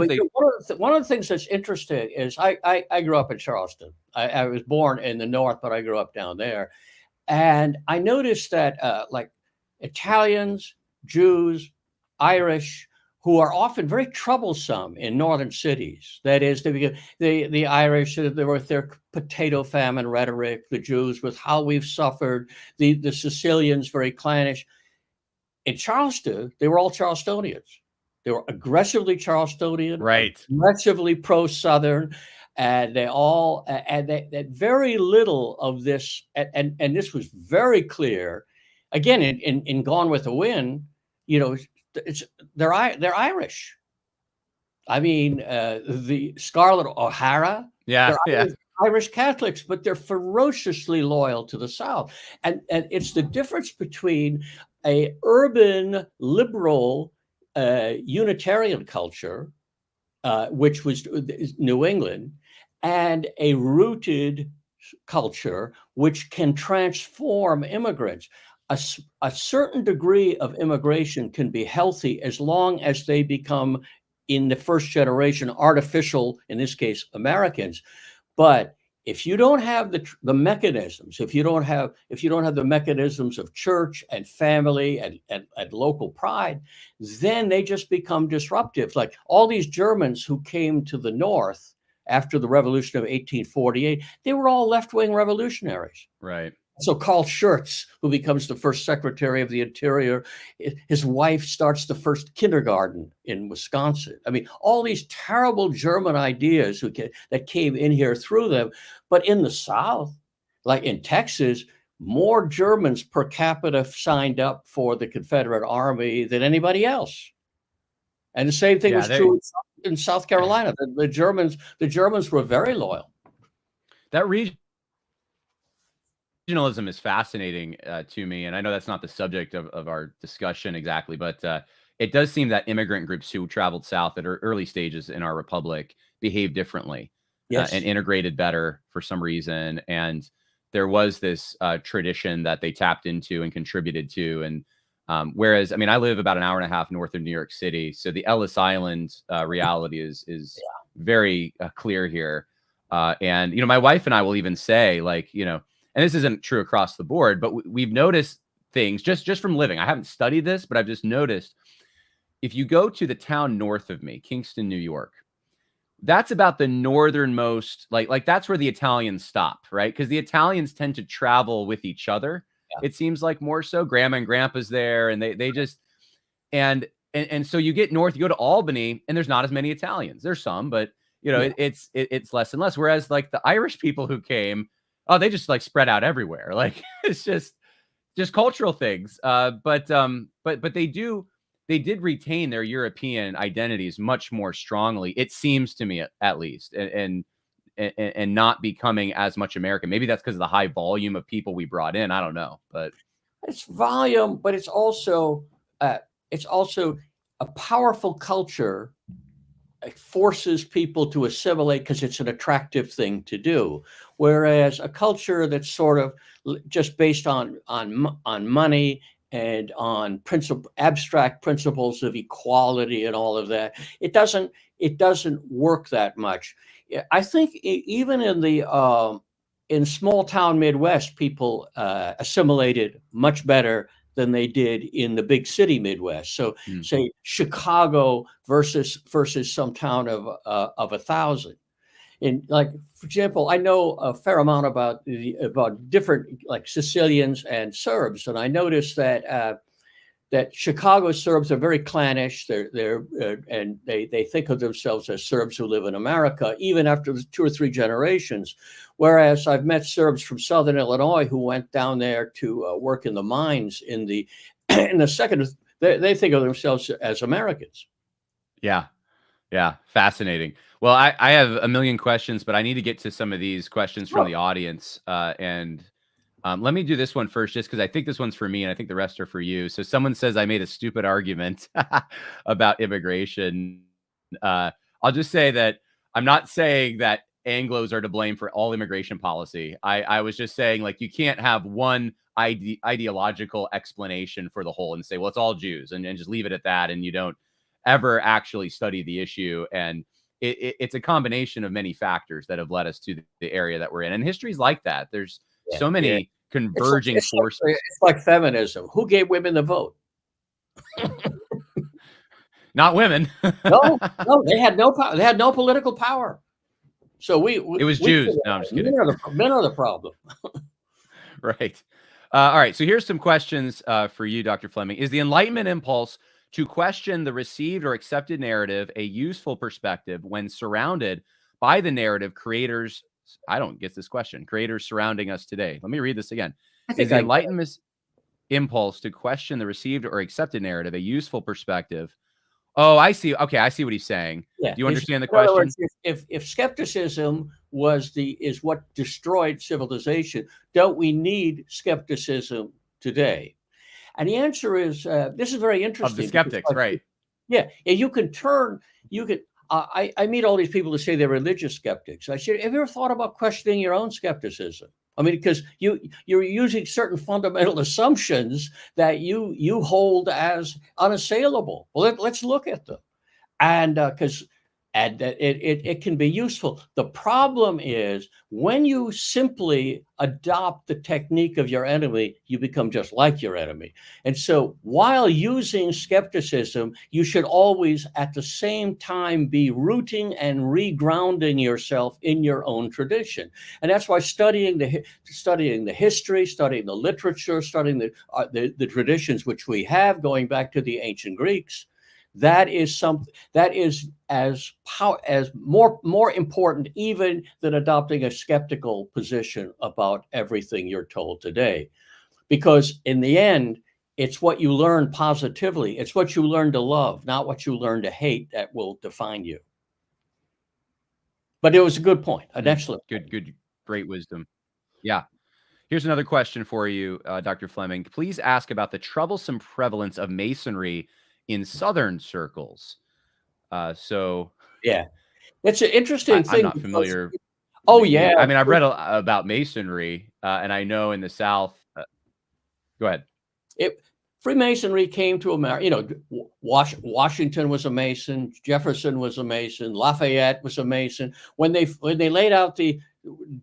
One of the things that's interesting is I grew up in Charleston. I was born in the North, but I grew up down there, and I noticed that like Italians, Jews, Irish, who are often very troublesome in northern cities. That is, the Irish with their potato famine rhetoric, the Jews with how we've suffered, the Sicilians very clannish. In Charleston, they were all Charlestonians. They were aggressively Charlestonian, right? Aggressively pro-Southern, and that very little of this, and this was very clear. Again, in Gone with the Wind, they're Irish. I mean, the Scarlett O'Hara, they're Irish Catholics, but they're ferociously loyal to the South. And it's the difference between a urban liberal Unitarian culture, which was New England, and a rooted culture which can transform immigrants. A certain degree of immigration can be healthy as long as they become, in the first generation, artificial, in this case, Americans. But if you don't have the mechanisms, if you don't have the mechanisms of church and family and local pride, then they just become disruptive. Like all these Germans who came to the North after the Revolution of 1848, they were all left-wing revolutionaries. Right. So Carl Schurz, who becomes the first Secretary of the Interior, his wife starts the first kindergarten in Wisconsin. I mean, all these terrible German ideas that came in here through them. But in the South, like in Texas, more Germans per capita signed up for the Confederate Army than anybody else. And the same thing was true in South Carolina. The Germans were very loyal. That regionalism is fascinating to me, and I know that's not the subject of our discussion exactly, but it does seem that immigrant groups who traveled south at early stages in our republic behave differently, and integrated better for some reason. And there was this tradition that they tapped into and contributed to. And whereas, I mean, I live about an hour and a half north of New York City, so the Ellis Island reality is very clear here. And my wife and I will even say, like, and this isn't true across the board, but we've noticed things just from living. I haven't studied this, but I've just noticed if you go to the town north of me, Kingston, New York, that's about the northernmost, like that's where the Italians stop, right? Because the Italians tend to travel with each other. Yeah. It seems like more so. Grandma and grandpa's there, and they just and so you get north, you go to Albany, and there's not as many Italians. There's some, but it's less and less. Whereas like the Irish people who came, oh, they just like spread out everywhere. Like it's just cultural things. But they did retain their European identities much more strongly. It seems to me, at least, and not becoming as much American. Maybe that's because of the high volume of people we brought in. I don't know, but it's volume, but it's also a powerful culture. It forces people to assimilate because it's an attractive thing to do. Whereas a culture that's sort of just based on money and on abstract principles of equality and all of that, it doesn't work that much. I think even in small town Midwest, people assimilated much better than they did in the big city Midwest. So say Chicago versus some town of 1,000. And like, for example, I know a fair amount about different like Sicilians and Serbs. And I noticed that that Chicago Serbs are very clannish. And they think of themselves as Serbs who live in America, even after 2 or 3 generations. Whereas I've met Serbs from Southern Illinois who went down there to work in the mines in the second. They think of themselves as Americans. Yeah. Yeah. Fascinating. Well, I have a million questions, but I need to get to some of these questions from the audience. And let me do this one first, just because I think this one's for me and I think the rest are for you. So someone says I made a stupid argument about immigration. I'll just say that I'm not saying that Anglos are to blame for all immigration policy. I was just saying, like, you can't have one ideological explanation for the whole and say, well, it's all Jews, and just leave it at that. And you don't ever actually study the issue. And it's a combination of many factors that have led us to the area that we're in. And history's like that. There's so many converging forces. It's like feminism. Who gave women the vote? Not women. No, they had no power. They had no political power. So it was Jews. No, I'm just kidding. Men are the problem. Right. All right. So here's some questions for you, Dr. Fleming. Is the Enlightenment impulse to question the received or accepted narrative a useful perspective when surrounded by the narrative creators? I don't get this question. Creators surrounding us today. Let me read this again. Is the Enlightenment impulse to question the received or accepted narrative a useful perspective? Oh, I see. Okay, I see what he's saying. Yeah. Do you understand the question? Words, if skepticism is what destroyed civilization, don't we need skepticism today? And the answer is, this is very interesting. Of the skeptics, right? Yeah, you can turn. I meet all these people who say they're religious skeptics. I say, have you ever thought about questioning your own skepticism? I mean, because you're using certain fundamental assumptions that you hold as unassailable. Well, let's look at them, and it can be useful. The problem is when you simply adopt the technique of your enemy, you become just like your enemy. And so while using skepticism, you should always at the same time be rooting and regrounding yourself in your own tradition. And that's why studying the history, studying the literature, studying the traditions which we have going back to the ancient Greeks, that is as more important even than adopting a skeptical position about everything you're told today. Because in the end, it's what you learn positively. It's what you learn to love, not what you learn to hate, that will define you. But it was a good point, an excellent point. Good, great wisdom. Yeah. Here's another question for you, Dr. Fleming. Please ask about the troublesome prevalence of masonry in Southern circles. So yeah, it's an interesting thing. I'm not familiar. Oh yeah, I mean, I've read about masonry, and I know in the South. Go ahead. Freemasonry came to America. You know, Washington was a Mason. Jefferson was a Mason. Lafayette was a Mason. When they laid out the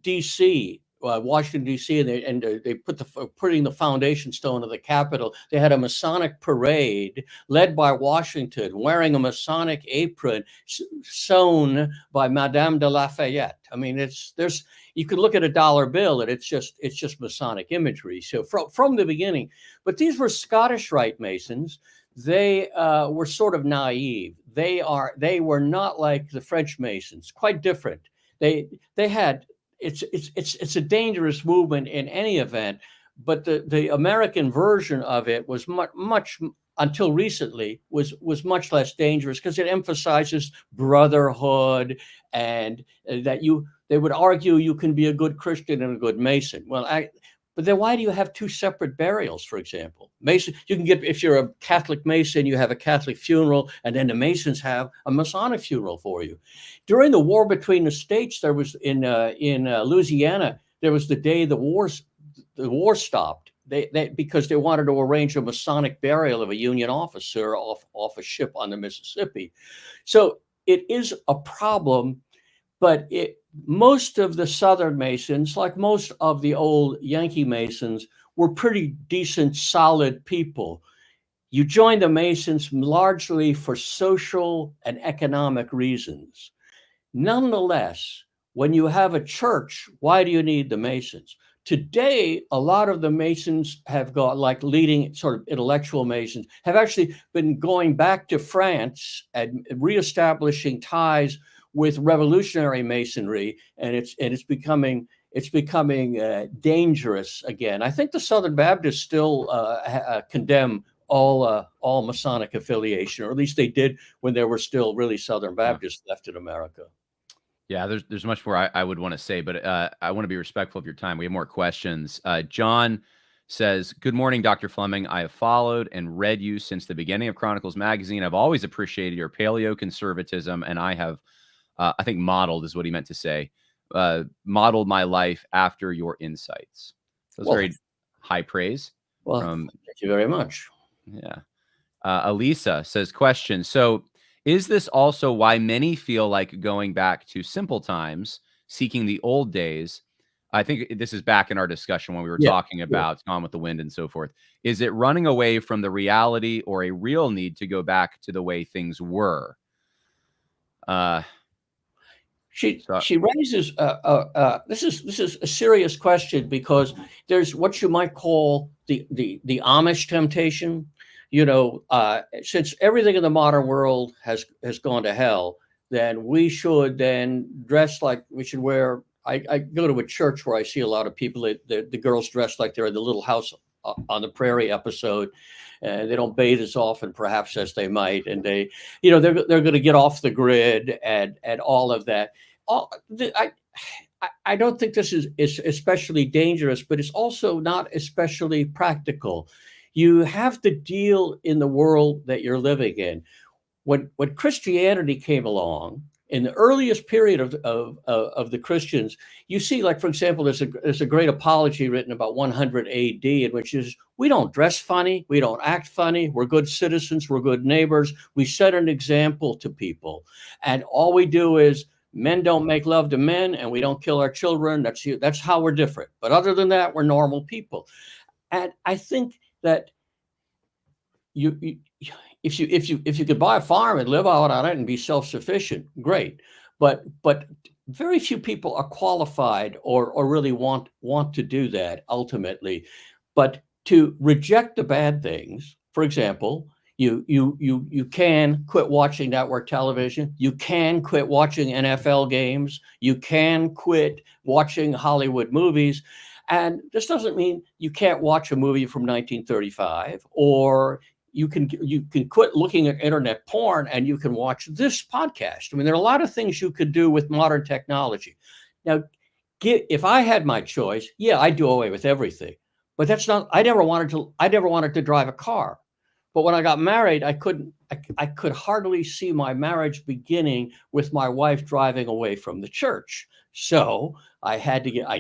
D.C. Washington D.C. and they putting the foundation stone of the Capitol. They had a Masonic parade led by Washington, wearing a Masonic apron sewn by Madame de Lafayette. I mean, you could look at a dollar bill and it's just Masonic imagery. So from the beginning, but these were Scottish Rite Masons. They were sort of naive. They were not like the French Masons. Quite different. They had. It's a dangerous movement in any event, but the American version of it was much until recently was much less dangerous because it emphasizes brotherhood and that they would argue you can be a good Christian and a good Mason. Well, but then why do you have 2 separate burials, for example? Mason, you can get, if you're a Catholic Mason, you have a Catholic funeral, and then the Masons have a Masonic funeral for you. During the war between the states, there was in Louisiana, there was the day the war stopped. Because they wanted to arrange a Masonic burial of a Union officer off a ship on the Mississippi. So it is a problem, but most of the Southern Masons, like most of the old Yankee Masons, were pretty decent, solid people. You joined the Masons largely for social and economic reasons. Nonetheless, when you have a church, why do you need the Masons? Today, a lot of the Masons have got, like leading sort of intellectual Masons, have actually been going back to France and reestablishing ties with revolutionary Masonry, and it's becoming dangerous again. I think the Southern Baptists still condemn all Masonic affiliation, or at least they did when there were still really Southern Baptists left in America. Yeah, there's much more I would want to say, but I want to be respectful of your time. We have more questions. John says, "Good morning, Dr. Fleming. I have followed and read you since the beginning of Chronicles Magazine. I've always appreciated your paleo-conservatism, and I have, I think modeled is what he meant to say, modeled my life after your insights." That's very high praise. Well, thank you very much. Yeah. Elisa says, question. So is this also why many feel like going back to simple times, seeking the old days? I think this is back in our discussion when we were talking about Gone with the Wind and so forth. Is it running away from the reality or a real need to go back to the way things were? She raises this is a serious question, because there's what you might call the Amish temptation. You know, since everything in the modern world has gone to hell, then we should then dress like we should wear. I go to a church where I see a lot of people. The girls dress like they're in the Little House on the Prairie episode. They don't bathe as often, perhaps, as they might, and they're going to get off the grid and all of that. I don't think this is especially dangerous, but it's also not especially practical. You have to deal in the world that you're living in. When Christianity came along, in the earliest period of the Christians, you see, like, for example, there's a great apology written about 100 AD, in which is, we don't dress funny, we don't act funny, we're good citizens, we're good neighbors, we set an example to people, and all we do is men don't make love to men, and we don't kill our children. That's how we're different. But other than that, we're normal people. And I think that if you could buy a farm and live out on it and be self-sufficient, great. But very few people are qualified or really want to do that ultimately. But to reject the bad things, for example, you can quit watching network television. You can quit watching NFL games. You can quit watching Hollywood movies. And this doesn't mean you can't watch a movie from 1935, or you can quit looking at internet porn and you can watch this podcast. I mean, there are a lot of things you could do with modern technology. Now, if I had my choice, I'd do away with everything. But that's not. I never wanted to drive a car. But when I got married, I could hardly see my marriage beginning with my wife driving away from the church. So I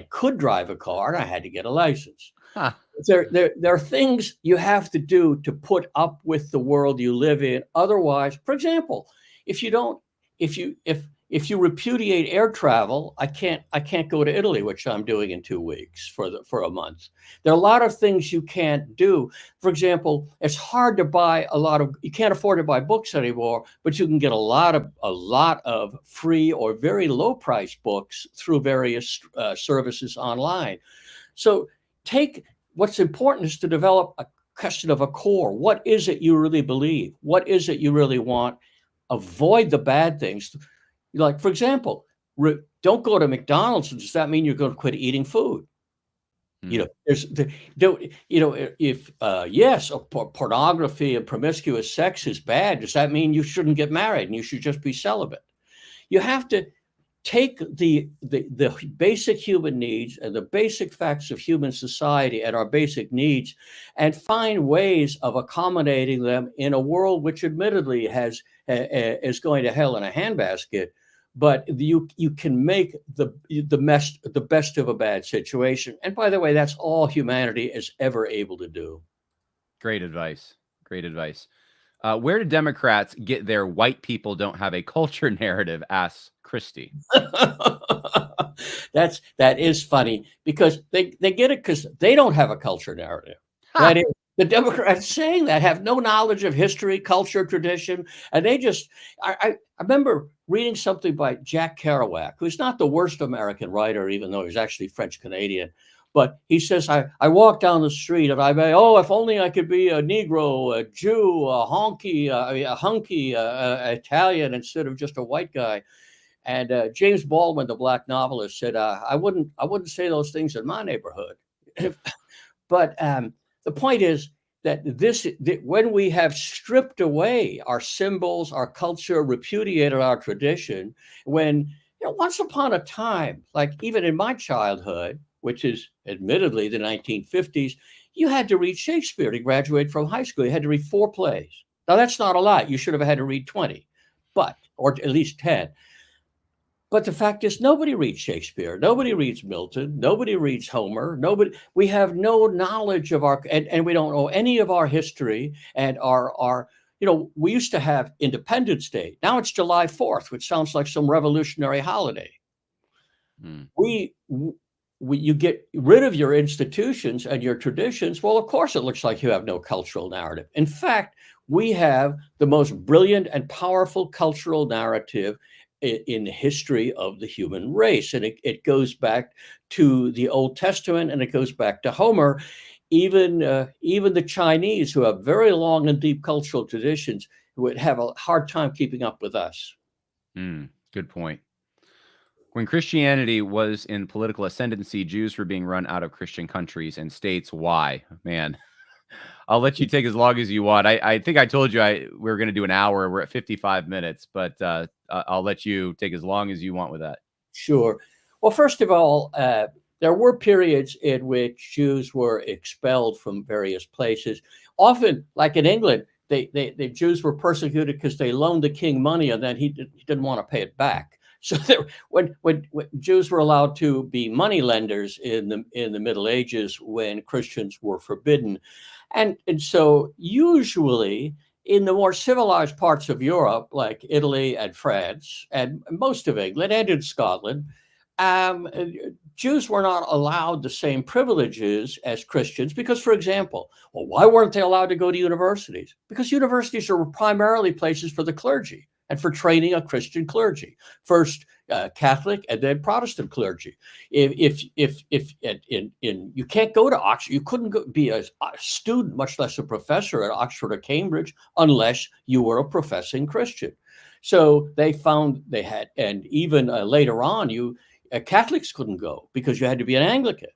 could drive a car, and I had to get a license. Huh. There are things you have to do to put up with the world you live in. Otherwise, for example, if you repudiate air travel, I can't go to Italy, which I'm doing in 2 weeks for a month. There are a lot of things you can't do. For example, it's hard to buy you can't afford to buy books anymore, but you can get a lot of free or very low price books through various services online. So what's important is to develop a question of a core. What is it you really believe? What is it you really want? Avoid the bad things. Like, for example, don't go to McDonald's. Does that mean you're going to quit eating food? Pornography and promiscuous sex is bad, does that mean you shouldn't get married and you should just be celibate? You have to take the basic human needs and the basic facts of human society and our basic needs and find ways of accommodating them in a world which admittedly is going to hell in a handbasket. But you can make the best of a bad situation. And by the way, that's all humanity is ever able to do. Great advice. Great advice. Where do Democrats get their white people don't have a culture narrative? Asks Christy. That is funny, because they get it because they don't have a culture narrative. That is, the Democrats saying that have no knowledge of history, culture, tradition, and they just. I remember reading something by Jack Kerouac, who's not the worst American writer, even though he's actually French Canadian. But he says, I walk down the street and oh, if only I could be a Negro, a Jew, a honky, a hunky, Italian instead of just a white guy. And James Baldwin, the black novelist, said, I wouldn't say those things in my neighborhood. But the point is that when we have stripped away our symbols, our culture, repudiated our tradition, when once upon a time, like even in my childhood, which is admittedly the 1950s, you had to read Shakespeare to graduate from high school. You had to read 4 plays. Now that's not a lot. You should have had to read 20, or at least 10. But the fact is, nobody reads Shakespeare. Nobody reads Milton. Nobody reads Homer. We have no knowledge of and we don't know any of our history and we used to have Independence Day. Now it's July 4th, which sounds like some revolutionary holiday. Mm. You get rid of your institutions and your traditions. Well, of course, it looks like you have no cultural narrative. In fact, we have the most brilliant and powerful cultural narrative in the history of the human race. And it goes back to the Old Testament, and it goes back to Homer. Even the Chinese, who have very long and deep cultural traditions, would have a hard time keeping up with us. Good point. When Christianity was in political ascendancy, Jews were being run out of Christian countries and states. Why? Man, I'll let you take as long as you want. I think I told you we were going to do an hour. We're at 55 minutes, but I'll let you take as long as you want with that. Sure. Well, first of all, there were periods in which Jews were expelled from various places. Often, like in England, the Jews were persecuted because they loaned the king money and then he didn't want to pay it back. So when Jews were allowed to be money lenders in the Middle Ages, when Christians were forbidden, and so usually in the more civilized parts of Europe, like Italy and France and most of England and in Scotland, Jews were not allowed the same privileges as Christians because, for example, well, why weren't they allowed to go to universities? Because universities are primarily places for the clergy and for training a Christian clergy, first Catholic and then Protestant clergy. If you can't go to Oxford, you couldn't be a student, much less a professor at Oxford or Cambridge, unless you were a professing Christian. So they found they had, and even later on, Catholics couldn't go because you had to be an Anglican.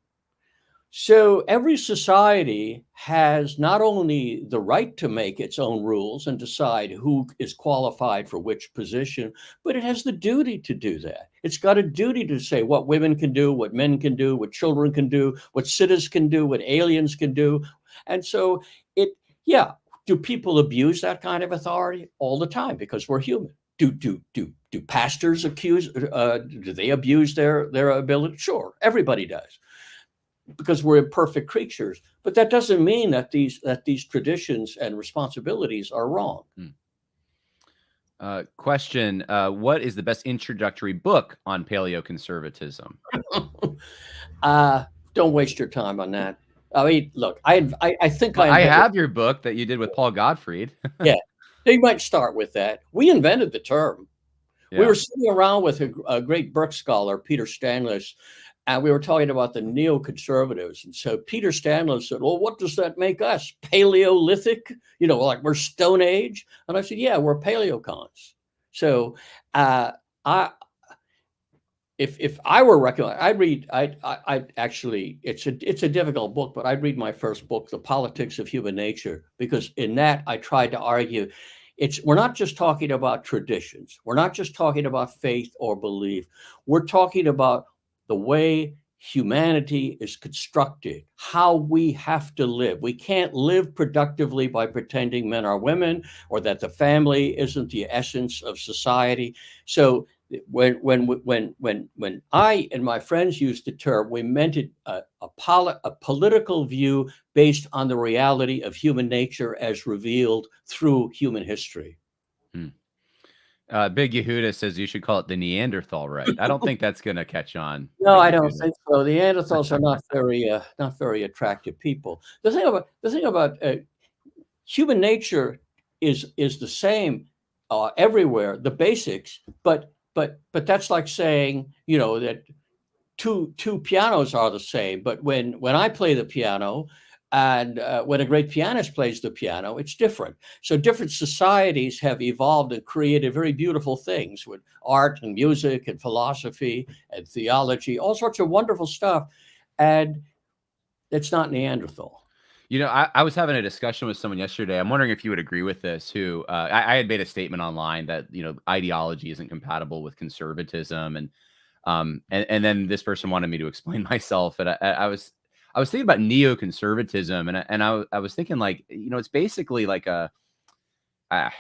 So every society has not only the right to make its own rules and decide who is qualified for which position, but it has the duty to do that. It's got a duty to say what women can do, what men can do, what children can do, what citizens can do, what aliens can do. And so do people abuse that kind of authority? All the time, because we're human. Do pastors do they abuse their ability? Sure, everybody does, because we're imperfect creatures. But that doesn't mean that these traditions and responsibilities are wrong. Question: what is the best introductory book on paleo-conservatism? Don't waste your time on that. I mean, look, I think I have your book that you did with Paul Gottfried. Yeah, they might start with that. We invented the term. Yeah. We were sitting around with a great Burke scholar, Peter Stanlis, and we were talking about the neoconservatives. And so Peter Stanlis said, well, what does that make us? Paleolithic? Like we're Stone Age? And I said, yeah, we're paleocons. So if I were recommending, I'd actually, it's a difficult book, but I'd read my first book, The Politics of Human Nature, because in that I tried to argue we're not just talking about traditions. We're not just talking about faith or belief. We're talking about the way humanity is constructed, how we have to live. We can't live productively by pretending men are women or that the family isn't the essence of society. So when I and my friends used the term, we meant it a political view based on the reality of human nature as revealed through human history. Big Yehuda says you should call it the Neanderthal right. I don't think that's going to catch on. No, I don't think so. The Neanderthals are not very attractive people. The thing about human nature is the same everywhere, the basics, but that's like saying, that two pianos are the same, but when I play the piano, and when a great pianist plays the piano, it's different. So different societies have evolved and created very beautiful things with art and music and philosophy and theology, all sorts of wonderful stuff. And it's not Neanderthal. You know, I was having a discussion with someone yesterday. I'm wondering if you would agree with this. Who I had made a statement online that, you know, ideology isn't compatible with conservatism, and then this person wanted me to explain myself, and I was thinking about neoconservatism, and I was thinking, like, you know, it's basically like uh, I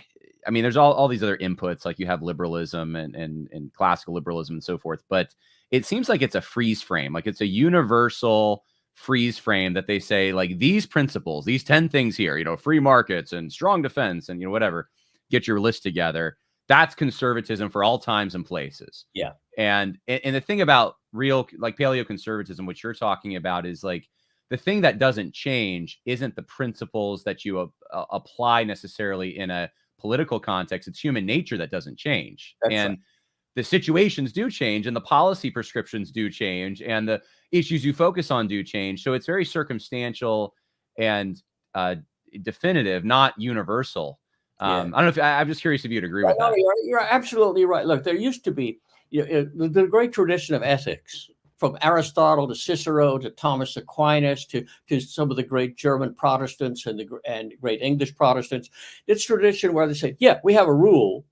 mean, there's all these other inputs, like you have liberalism and classical liberalism and so forth, but it seems like it's a freeze frame, like it's a universal freeze frame that they say, like, these principles, these 10 things here, you know, free markets and strong defense and, you know, whatever, get your list together. That's conservatism for all times and places. Yeah, And the thing about real, like, paleoconservatism, what you're talking about, is like the thing that doesn't change isn't the principles that you apply necessarily in a political context. It's human nature that doesn't change. that's right. And the situations do change, and the policy prescriptions do change, and the issues you focus on do change. So it's very circumstantial and definitive, not universal. Yeah. I don't know if I'm just curious if you'd agree with No, that. you're absolutely right. Look, there used to be the great tradition of ethics, from Aristotle to Cicero to Thomas Aquinas to some of the great German Protestants and great English Protestants. It's tradition where they say, yeah, we have a rule,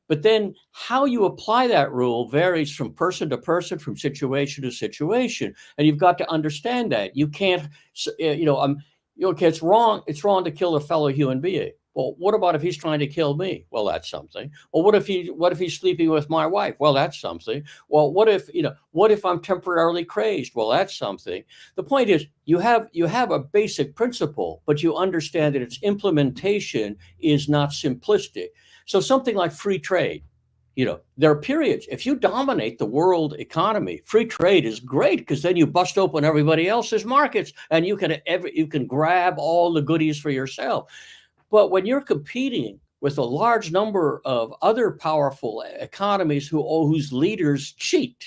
but then how you apply that rule varies from person to person, from situation to situation, and you've got to understand that you can't, okay, it's wrong. It's wrong to kill a fellow human being. Well, what about if he's trying to kill me? Well, that's something. Well, what if he's sleeping with my wife? Well, that's something. Well, what if I'm temporarily crazed? Well, that's something. The point is, you have a basic principle, but you understand that its implementation is not simplistic. So something like free trade, there are periods. If you dominate the world economy, free trade is great, because then you bust open everybody else's markets and you can grab all the goodies for yourself. But when you're competing with a large number of other powerful economies whose leaders cheat,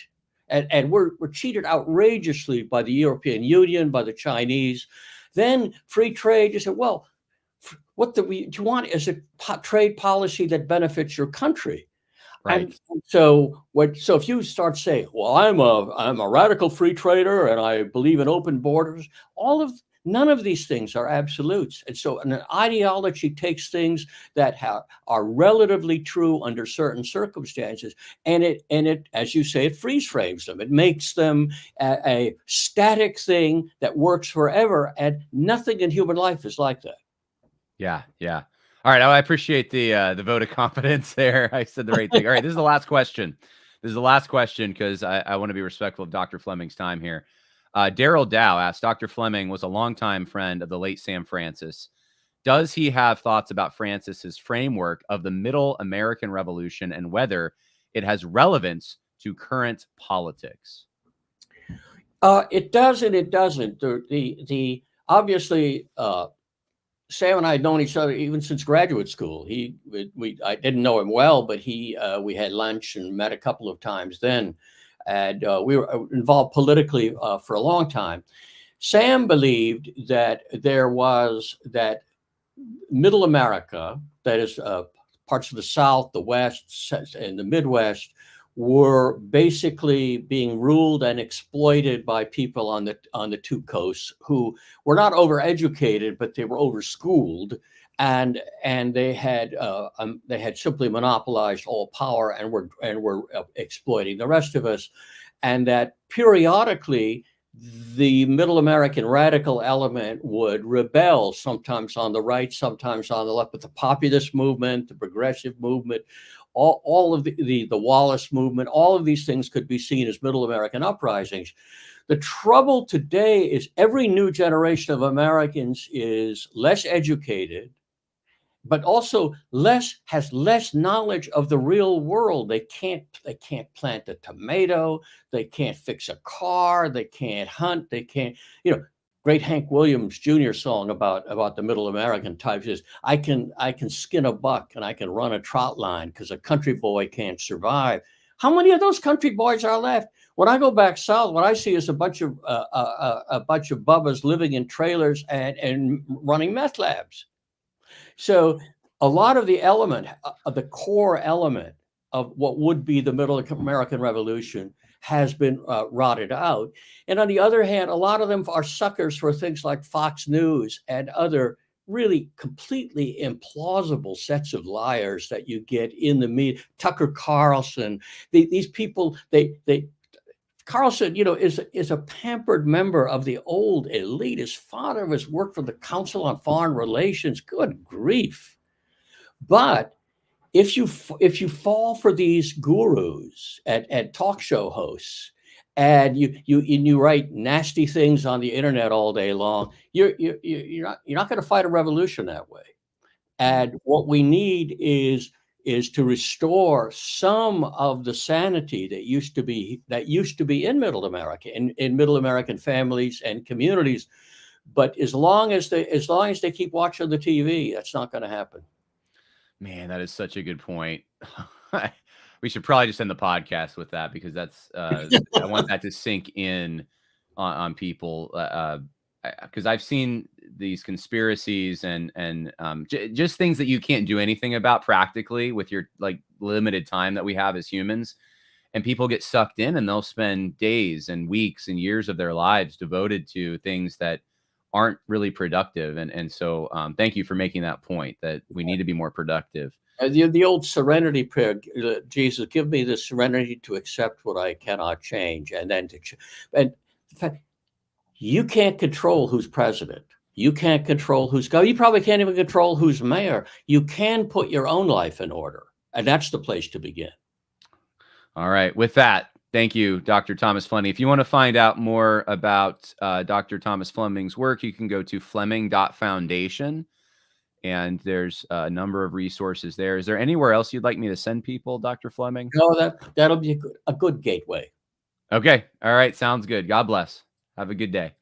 and we're cheated outrageously by the European Union, by the Chinese, then free trade, you say, well, what do you want is a trade policy that benefits your country. Right. And so if you start saying, well, I'm a radical free trader and I believe in open borders, none of these things are absolutes. And so an ideology takes things that are relatively true under certain circumstances, and it, as you say, it freeze frames them. It makes them a static thing that works forever, and nothing in human life is like that. Yeah, yeah. All right, I appreciate the vote of confidence there. I said the right thing. All right, this is the last question. This is the last question, because I want to be respectful of Dr. Fleming's time here. Daryl Dow asked, Dr. Fleming was a longtime friend of the late Sam Francis. Does he have thoughts about Francis's framework of the Middle American Revolution and whether it has relevance to current politics? It does and it doesn't. The obviously, Sam and I had known each other even since graduate school. I didn't know him well, but we had lunch and met a couple of times then, and we were involved politically for a long time. Sam believed that that Middle America, that is parts of the South, the West, and the Midwest, were basically being ruled and exploited by people on the two coasts who were not overeducated, but they were overschooled, and they had simply monopolized all power and were exploiting the rest of us, and that periodically the Middle American radical element would rebel, sometimes on the right, sometimes on the left, but the populist movement, the progressive movement, all of the Wallace movement, all of these things could be seen as Middle American uprisings. The trouble today is every new generation of Americans is less educated, but also has less knowledge of the real world. They can't plant a tomato, they can't fix a car, they can't hunt, they can't, great Hank Williams Jr. song about the Middle American types is, I can skin a buck and I can run a trot line because a country boy can't survive. How many of those country boys are left? When I go back south, what I see is a bunch of bubbas living in trailers and running meth labs. So a lot of the element, of the core element of what would be the Middle American Revolution has been rotted out. And on the other hand, a lot of them are suckers for things like Fox News and other really completely implausible sets of liars that you get in the media. Tucker Carlson, these people, they Carlson, is a pampered member of the old elite. His father has worked for the Council on Foreign Relations. Good grief! But if you fall for these gurus and talk show hosts, and you write nasty things on the internet all day long, you're not going to fight a revolution that way. And what we need is to restore some of the sanity that used to be in Middle America, in Middle American families and communities. But as long as they keep watching the TV, that's not going to happen. Man, that is such a good point. We should probably just end the podcast with that, because that's I want that to sink in on people, because I've seen these conspiracies and just things that you can't do anything about practically with your like limited time that we have as humans, and people get sucked in and they'll spend days and weeks and years of their lives devoted to things that aren't really productive. And so thank you for making that point, that we need to be more productive. The old serenity prayer, Jesus, give me the serenity to accept what I cannot change, and then and in fact, you can't control who's president. You can't control who's governor. You probably can't even control who's mayor. You can put your own life in order, and that's the place to begin. All right. With that, thank you, Dr. Thomas Fleming. If you want to find out more about Dr. Thomas Fleming's work, you can go to fleming.foundation, and there's a number of resources there. Is there anywhere else you'd like me to send people, Dr. Fleming? No, that'll be a good gateway. Okay. All right. Sounds good. God bless. Have a good day.